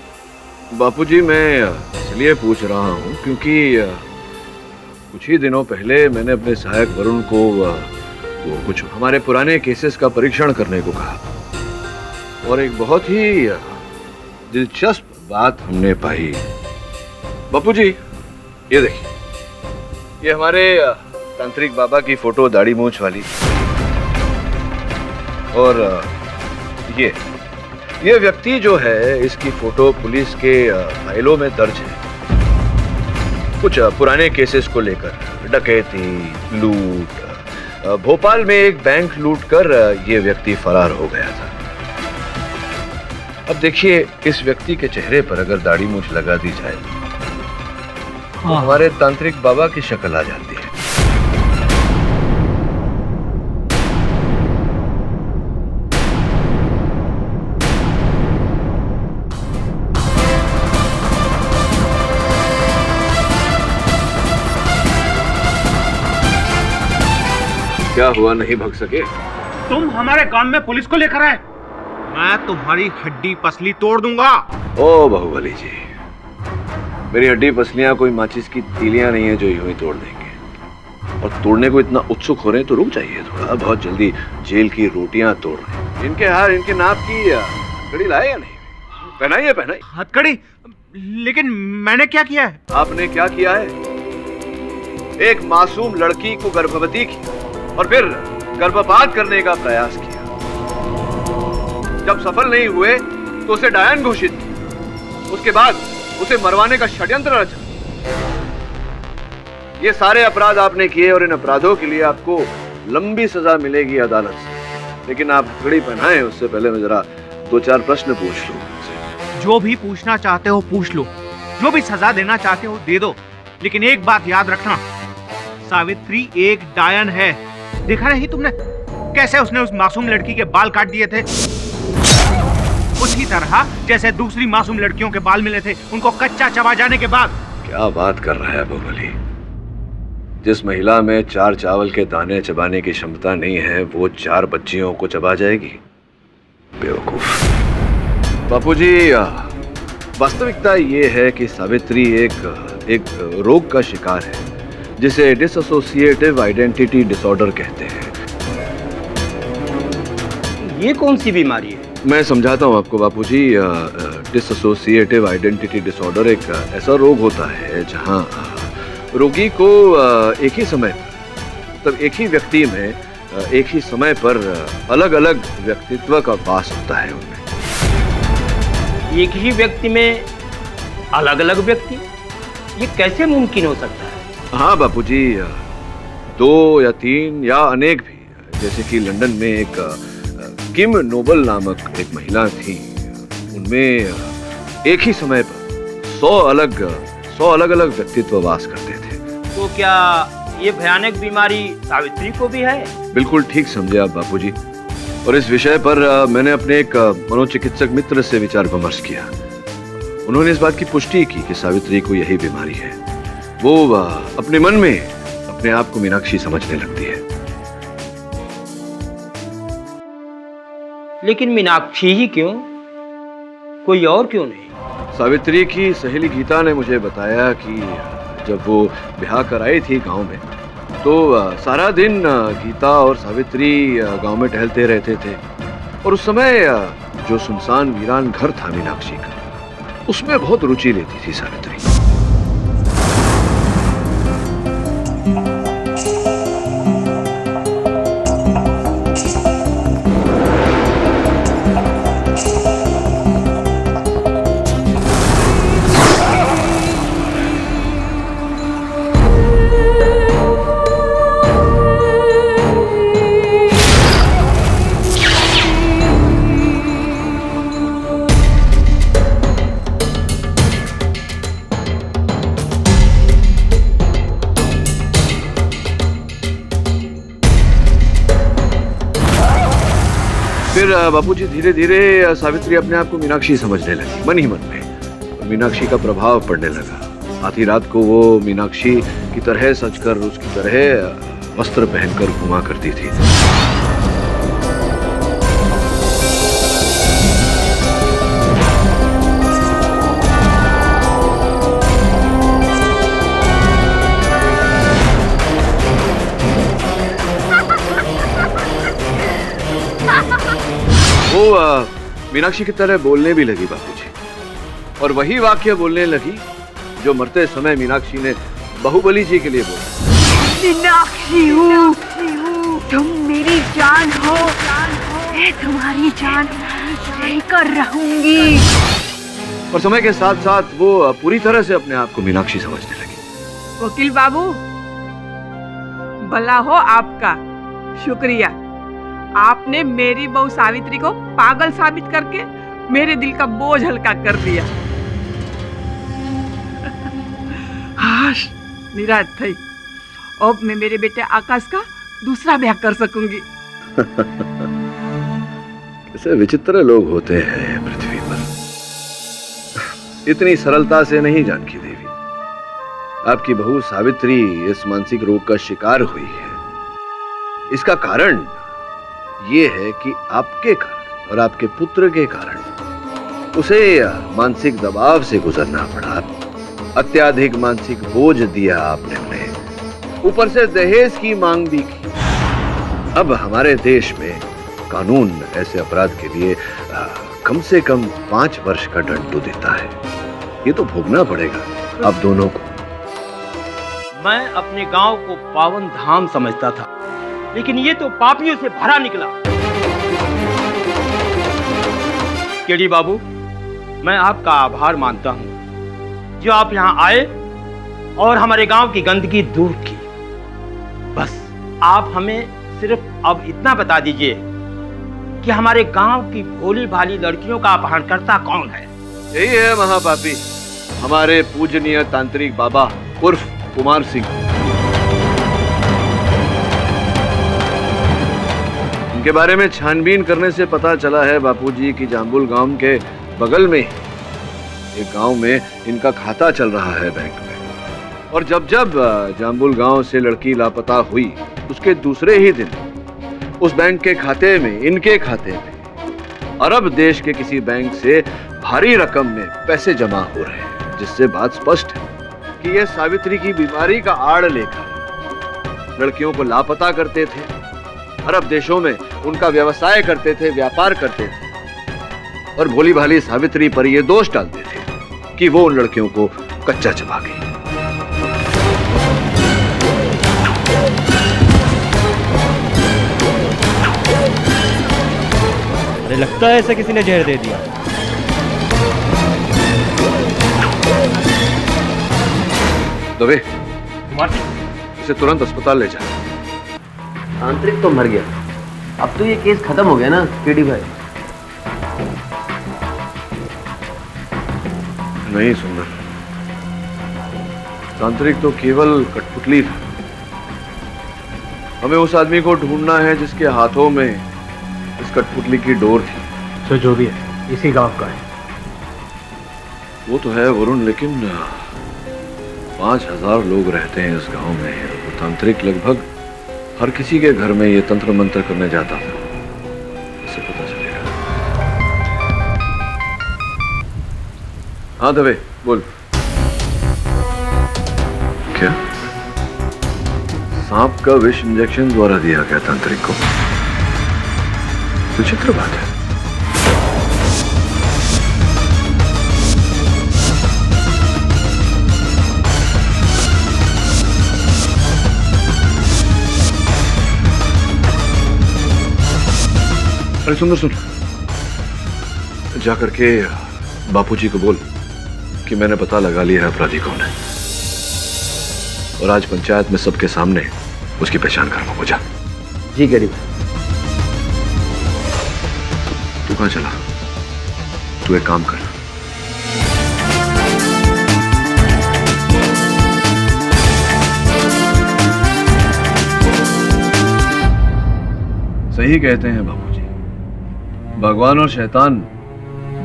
Speaker 7: बापूजी, मैं इसलिए पूछ रहा हूँ क्योंकि कुछ ही दिनों पहले मैंने अपने सहायक वरुण को वो कुछ हमारे पुराने केसेस का परीक्षण करने को कहा, और एक बहुत ही दिलचस्प बात हमने पाई। बापूजी, ये देखिए, ये हमारे तांत्रिक बाबा की फोटो, दाढ़ी मूंछ वाली, और ये व्यक्ति जो है, इसकी फोटो पुलिस के फाइलों में दर्ज है, कुछ पुराने केसेस को लेकर। डकैती, लूट, भोपाल में एक बैंक लूटकर ये व्यक्ति फरार हो गया था। अब देखिए, इस व्यक्ति के चेहरे पर अगर दाढ़ी मूंछ लगा दी जाए तो हमारे तांत्रिक बाबा की शक्ल आ जाती है। क्या हुआ, नहीं भग सके?
Speaker 2: तुम हमारे गांव में पुलिस को लेकर आए, मैं तुम्हारी हड्डी पसली तोड़ दूंगा।
Speaker 7: ओ बाहुबली जी, मेरी हड्डी पसलियां कोई माचिस की तीलियां नहीं है जो यूं ही तोड़ देंगे। और तोड़ने को इतना उत्सुक हो रहे हैं तो रुक जाइए थोड़ा, बहुत जल्दी जेल की रोटियां तोड़ रहे हैं। इनके हार, इनके नाप की हथकड़ी लाए या नहीं? पहनाइए पहनाइए।
Speaker 2: हथकड़ी? लेकिन मैंने क्या किया है?
Speaker 7: आपने क्या किया है? एक मासूम लड़की को गर्भवती की और फिर गर्भपात करने का प्रयास किया। जब सफल नहीं हुए तो उसे डायन घोषित किया। उसके बाद उसे मरवाने का षड्यंत्र रचा। ये सारे अपराध आपने किए और इन अपराधों के लिए आपको लंबी सजा मिलेगी अदालत से। लेकिन आप घड़ी पहनाएं उससे पहले मैं जरा 2-4 प्रश्न पूछ लूं।
Speaker 2: जो भी पूछना चाहते हो पूछ लो, जो भी सजा देना चाहते हो दे दो, लेकिन एक बात याद रखना, सावित्री एक डायन है। देखा नहीं तुमने कैसे उसने उस मासूम लड़की के बाल काट दिए थे? उसी तरह जैसे दूसरी मासूम लड़कियों के बाल मिले थे उनको कच्चा चबा जाने के बाद।
Speaker 7: क्या बात कर रहा है बाहुबली? जिस महिला में 4 चावल के दाने चबाने की क्षमता नहीं है वो 4 बच्चियों को चबा जाएगी? बेवकूफ। बापूजी, वास्तविकता ये है कि सावित्री एक रोग का शिकार है जिसे डिसोसिएटिव आइडेंटिटी डिसऑर्डर कहते हैं।
Speaker 10: ये कौन सी बीमारी है?
Speaker 7: मैं समझाता हूँ आपको बापूजी। डिसोसिएटिव आइडेंटिटी डिसऑर्डर एक ऐसा रोग होता है जहाँ रोगी को एक ही समय पर, मतलब एक ही व्यक्ति में एक ही समय पर अलग अलग व्यक्तित्व का वास होता है उनमें।
Speaker 10: एक ही व्यक्ति में अलग अलग व्यक्ति, ये कैसे मुमकिन हो सकता है?
Speaker 7: हाँ बापूजी, 2 या 3 या अनेक भी। जैसे कि लंदन में एक किम नोबल नामक एक महिला थी, उनमें एक ही समय पर 100 अलग अलग व्यक्तित्व वास करते थे।
Speaker 10: तो क्या ये भयानक बीमारी सावित्री को भी है?
Speaker 7: बिल्कुल ठीक समझे आप बापूजी। और इस विषय पर मैंने अपने एक मनोचिकित्सक मित्र से विचार विमर्श किया। उन्होंने इस बात की पुष्टि की कि सावित्री को यही बीमारी है। वो अपने मन में अपने आप को मीनाक्षी समझने लगती है।
Speaker 10: लेकिन मीनाक्षी ही क्यों, कोई और क्यों नहीं?
Speaker 7: सावित्री की सहेली गीता ने मुझे बताया कि जब वो ब्याह कर आई थी गांव में तो सारा दिन गीता और सावित्री गांव में टहलते रहते थे। और उस समय जो सुनसान वीरान घर था मीनाक्षी का, उसमें बहुत रुचि लेती थी सावित्री। फिर बापूजी धीरे धीरे सावित्री अपने आप को मीनाक्षी समझने लगी, मन ही मन में। और मीनाक्षी का प्रभाव पड़ने लगा। आधी रात को वो मीनाक्षी की तरह सजकर, उसकी तरह वस्त्र पहनकर घुमा करती थी। वो मीनाक्षी की तरह बोलने भी लगी बापूजी, और वही वाक्य बोलने लगी जो मरते समय मीनाक्षी ने बाहुबली जी के लिए बोला।
Speaker 5: मीनाक्षी हूँ, तुम मेरी जान हो, मैं तुम्हारी जान लेकर रहूंगी।
Speaker 7: और समय के साथ साथ वो पूरी तरह से अपने आप को मीनाक्षी समझने लगी।
Speaker 5: वकील बाबू, भला हो आपका, शुक्रिया। आपने मेरी बहू सावित्री को पागल साबित करके मेरे दिल का बोझ हल्का कर दिया। हाश निराश थी। अब मैं मेरे बेटे आकाश का दूसरा ब्याह कर सकूंगी।
Speaker 7: कैसे विचित्र लोग होते हैं पृथ्वी पर। इतनी सरलता से नहीं जानकी देवी, आपकी बहू सावित्री इस मानसिक रोग का शिकार हुई है। इसका कारण ये है कि आपके कारण और आपके पुत्र के कारण उसे मानसिक दबाव से गुजरना पड़ा। अत्याधिक मानसिक बोझ दिया आपने उन्हें, ऊपर से दहेज की मांग भी की। अब हमारे देश में कानून ऐसे अपराध के लिए कम से कम 5 वर्ष का दंड तो देता है। ये तो भोगना पड़ेगा आप दोनों को।
Speaker 10: मैं अपने गांव को पावन धाम समझता था, लेकिन ये तो पापियों से भरा निकला। केडी बाबू, मैं आपका आभार मानता हूं जो आप यहां आए और हमारे गांव की गंदगी दूर की। बस आप हमें सिर्फ अब इतना बता दीजिए कि हमारे गांव की भोली भाली लड़कियों का अपहरणकर्ता कौन है।
Speaker 7: यही है महापापी, हमारे पूजनीय तांत्रिक बाबा उर्फ कुमार सिंह। इनके बारे में छानबीन करने से पता चला है बापूजी की जाम्बुल गांव के बगल में एक गांव में इनका खाता चल रहा है बैंक में। और जब जब जाम्बुल गांव से लड़की लापता हुई, उसके दूसरे ही दिन उस बैंक के खाते में, इनके खाते में अरब देश के किसी बैंक से भारी रकम में पैसे जमा हो रहे हैं, जिससे बात स्पष्ट है कि ये सावित्री की बीमारी का आड़ लेकर लड़कियों को लापता करते थे, अरब देशों में उनका व्यवसाय करते थे, व्यापार करते थे और भोली भाली सावित्री पर ये दोष डालते थे कि वो उन लड़कियों को कच्चा चबा गई।
Speaker 13: मुझे लगता है ऐसा किसी ने जहर दे दिया।
Speaker 7: दवे, इसे तुरंत अस्पताल ले जा।
Speaker 9: तांत्रिक तो मर गया, अब तो ये केस खत्म हो गया ना केडी भाई।
Speaker 7: नहीं सुंदर, तांत्रिक तो केवल कठपुतली था। हमें उस आदमी को ढूंढना है जिसके हाथों में इस कठपुतली की डोर थी।
Speaker 12: तो जो भी है इसी गांव का है।
Speaker 7: वो तो है वरुण, लेकिन 5000 लोग रहते हैं इस गांव में। वो तांत्रिक लगभग हर किसी के घर में ये तंत्र मंत्र करने जाता था। इससे पता चलेगा। हाँ दवे बोल। क्या सांप का विष इंजेक्शन द्वारा दिया गया तांत्रिक को? विचित्र बात है। अरे सुंदर सुन, जाकर के बापूजी को बोल कि मैंने पता लगा लिया है अपराधी कौन है, और आज पंचायत में सबके सामने उसकी पहचान करवा। हो जा।
Speaker 9: जी गरीब।
Speaker 7: तू कहां चला? तू एक काम कर, सही कहते हैं बापूजी, भगवान और शैतान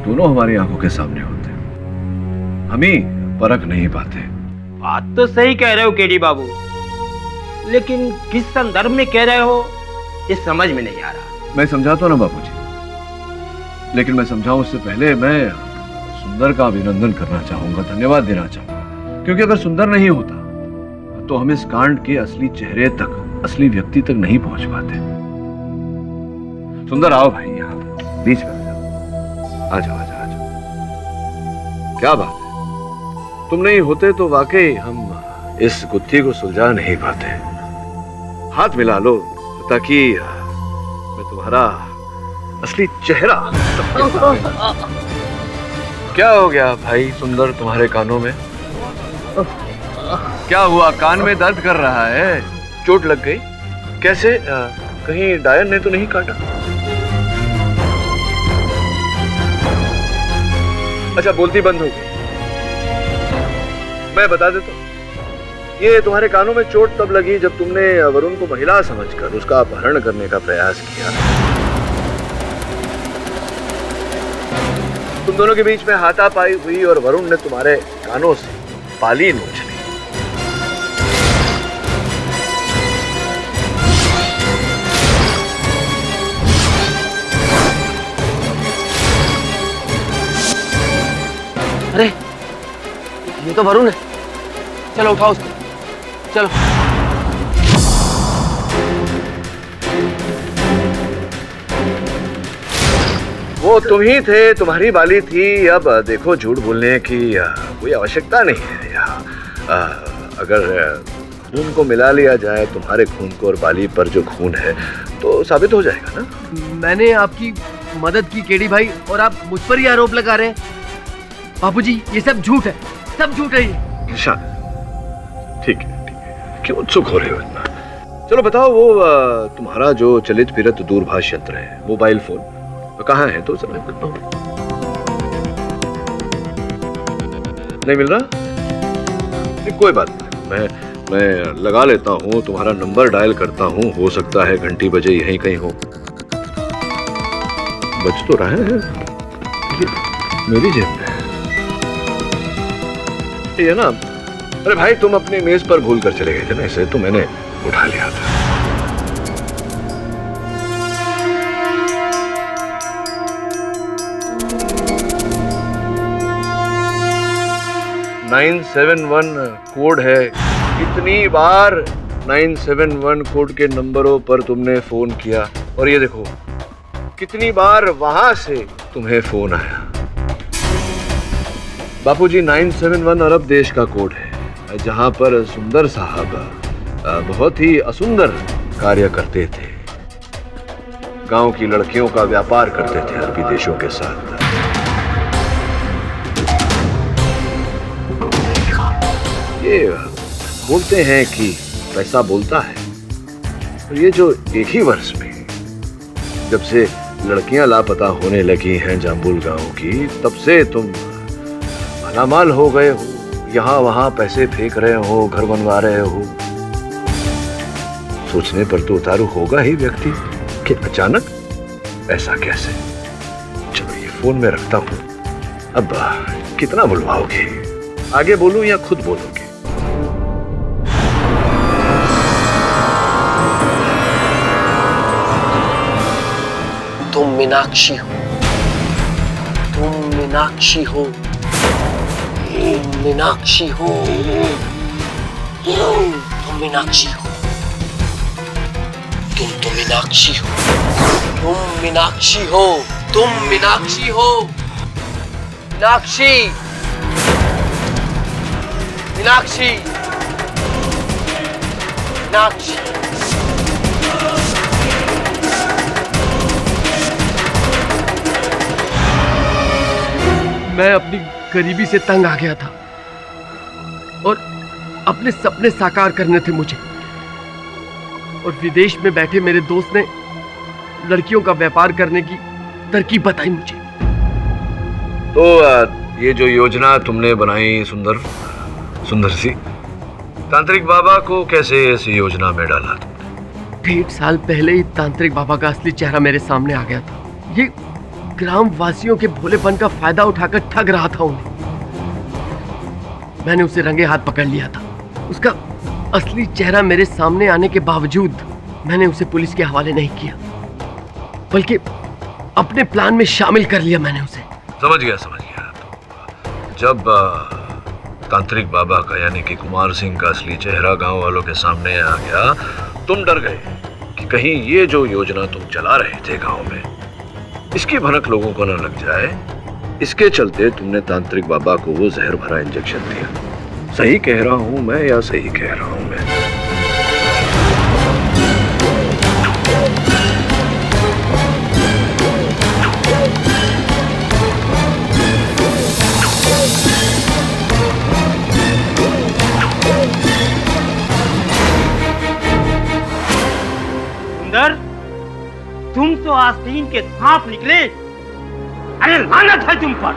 Speaker 7: दोनों हमारी आंखों के सामने होते हैं, हम ही परख नहीं पाते।
Speaker 10: बात तो सही कह रहे हो केडी बाबू, लेकिन किस संदर्भ में कह रहे हो ये समझ में नहीं आ रहा।
Speaker 7: मैं समझाता हूं ना बापूजी, लेकिन मैं समझाऊं उससे पहले मैं सुंदर का अभिनंदन करना चाहूंगा, धन्यवाद देना चाहूंगा, क्योंकि अगर सुंदर नहीं होता तो हम इस कांड के असली चेहरे तक, असली व्यक्ति तक नहीं पहुंच पाते। सुंदर आओ भाई, यहाँ बीच में आ जाओ। आ जाओ। क्या बात है, तुम नहीं होते तो वाकई हम इस गुत्थी को सुलझा नहीं पाते। हाथ मिला लो ताकि मैं तुम्हारा असली चेहरा। क्या हो गया भाई सुंदर तुम्हारे कानों में? क्या हुआ? कान में दर्द कर रहा है? चोट लग गई? कैसे? कहीं डायन ने तो नहीं काटा? अच्छा, बोलती बंद हो गई। मैं बता देता हूं, ये तुम्हारे कानों में चोट तब लगी जब तुमने वरुण को महिला समझकर उसका अपहरण करने का प्रयास किया। तुम दोनों के बीच में हाथापाई हुई और वरुण ने तुम्हारे कानों से पाली नोच ली।
Speaker 9: अरे ये तो वरुण है। चलो उठाओ उसको, चलो।
Speaker 7: वो तुम ही थे, तुम्हारी बाली थी। अब देखो, झूठ बोलने की कोई आवश्यकता नहीं है यहाँ। अगर खून को मिला लिया जाए, तुम्हारे खून को और बाली पर जो खून है, तो साबित हो जाएगा ना।
Speaker 9: मैंने आपकी मदद की केडी भाई, और आप मुझ पर ही आरोप लगा रहे हैं। बापूजी ये सब झूठ है, सब झूठ है ये।
Speaker 7: निशान, ठीक है, क्यों उत्सुक हो रहे हो इतना? चलो बताओ, वो तुम्हारा जो चलित फिरत दूरभाष यंत्र है, मोबाइल फोन, तो कहाँ है? तो समय नहीं मिल रहा? नहीं, कोई बात नहीं, मैं लगा लेता हूँ, तुम्हारा नंबर डायल करता हूँ, हो सकता है घंटी बजे यहीं कहीं हो। बज तो रहा है, मेरी जेब में ये ना। अरे भाई, तुम अपनी मेज पर भूल कर चले गए थे ना, इसे तो मैंने उठा लिया था। (971) कोड है। कितनी बार 971 कोड के नंबरों पर तुमने फोन किया, और ये देखो कितनी बार वहां से तुम्हें फोन आया। बापूजी, 971 अरब देश का कोड है, जहां पर सुंदर साहब बहुत ही असुंदर कार्य करते थे। गांव की लड़कियों का व्यापार करते थे अरबी देशों के साथ। ये बोलते हैं कि पैसा बोलता है, और ये जो एक ही वर्ष में जब से लड़कियां लापता होने लगी हैं जाम्बुल गांव की, तब से तुम मालामाल हो गए हो, यहाँ वहां पैसे फेंक रहे हो, घर बनवा रहे हो। सोचने पर तो उतारू होगा ही व्यक्ति कि अचानक ऐसा कैसे। चलो ये फोन में रखता हूं। अब कितना बुलवाओगे? आगे बोलूं या खुद बोलोगे?
Speaker 9: तुम मीनाक्षी हो, तुम मीनाक्षी हो, तुम मीनाक्षी हो, तुम मीनाक्षी हो, तुम तो मीनाक्षी हो, तुम मीनाक्षी हो, तुम मीनाक्षी हो, मीनाक्षी, मीनाक्षी, मीनाक्षी। मैं अपनी गरीबी से तंग आ गया था, और अपने सपने साकार करने थे मुझे, और विदेश में बैठे मेरे दोस्त ने लड़कियों का व्यापार करने की तरकीब बताई मुझे।
Speaker 7: तो ये जो योजना तुमने बनाई सुंदर सी, तांत्रिक बाबा को कैसे इस योजना में डाला तुमने?
Speaker 9: 1.5 साल पहले ही तांत्रिक बाबा का असली चेहरा मेरे सामने आ गया था। ये ग्राम वासियों के भोलेपन का फायदा उठाकर ठग रहा था उन्हें। मैंने उसे रंगे हाथ पकड़ लिया था। उसका असली चेहरा मेरे सामने आने के बावजूद मैंने उसे पुलिस के हवाले नहीं किया, बल्कि अपने प्लान में शामिल कर लिया मैंने उसे।
Speaker 7: समझ गया। जब तांत्रिक बाबा का यानी कि कुमार सिंह का असली चेहरा गांव वालों के सामने आ गया, तुम डर गए कि कहीं ये जो योजना तुम चला रहे थे गांव में, इसकी भनक लोगों को न लग जाए। इसके चलते तुमने तांत्रिक बाबा को वो जहर भरा इंजेक्शन दिया। सही कह रहा हूं मैं या सही कह रहा हूं मैं?
Speaker 10: सुंदर, तुम तो आस्तीन के सांप निकले। अरे लानत है तुम पर।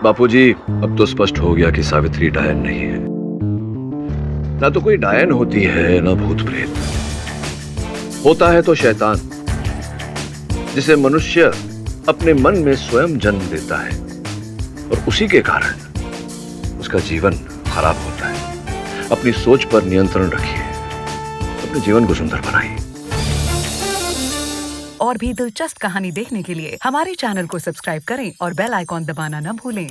Speaker 7: बापूजी, अब तो स्पष्ट हो गया कि सावित्री डायन नहीं है। ना तो कोई डायन होती है, ना भूत प्रेत। होता है तो शैतान, जिसे मनुष्य अपने मन में स्वयं जन्म देता है, और उसी के कारण उसका जीवन खराब होता है। अपनी सोच पर नियंत्रण रखिए, अपने जीवन को सुंदर बनाइए।
Speaker 14: और भी दिलचस्प कहानी देखने के लिए हमारे चैनल को सब्सक्राइब करें और बेल आइकॉन दबाना न भूलें।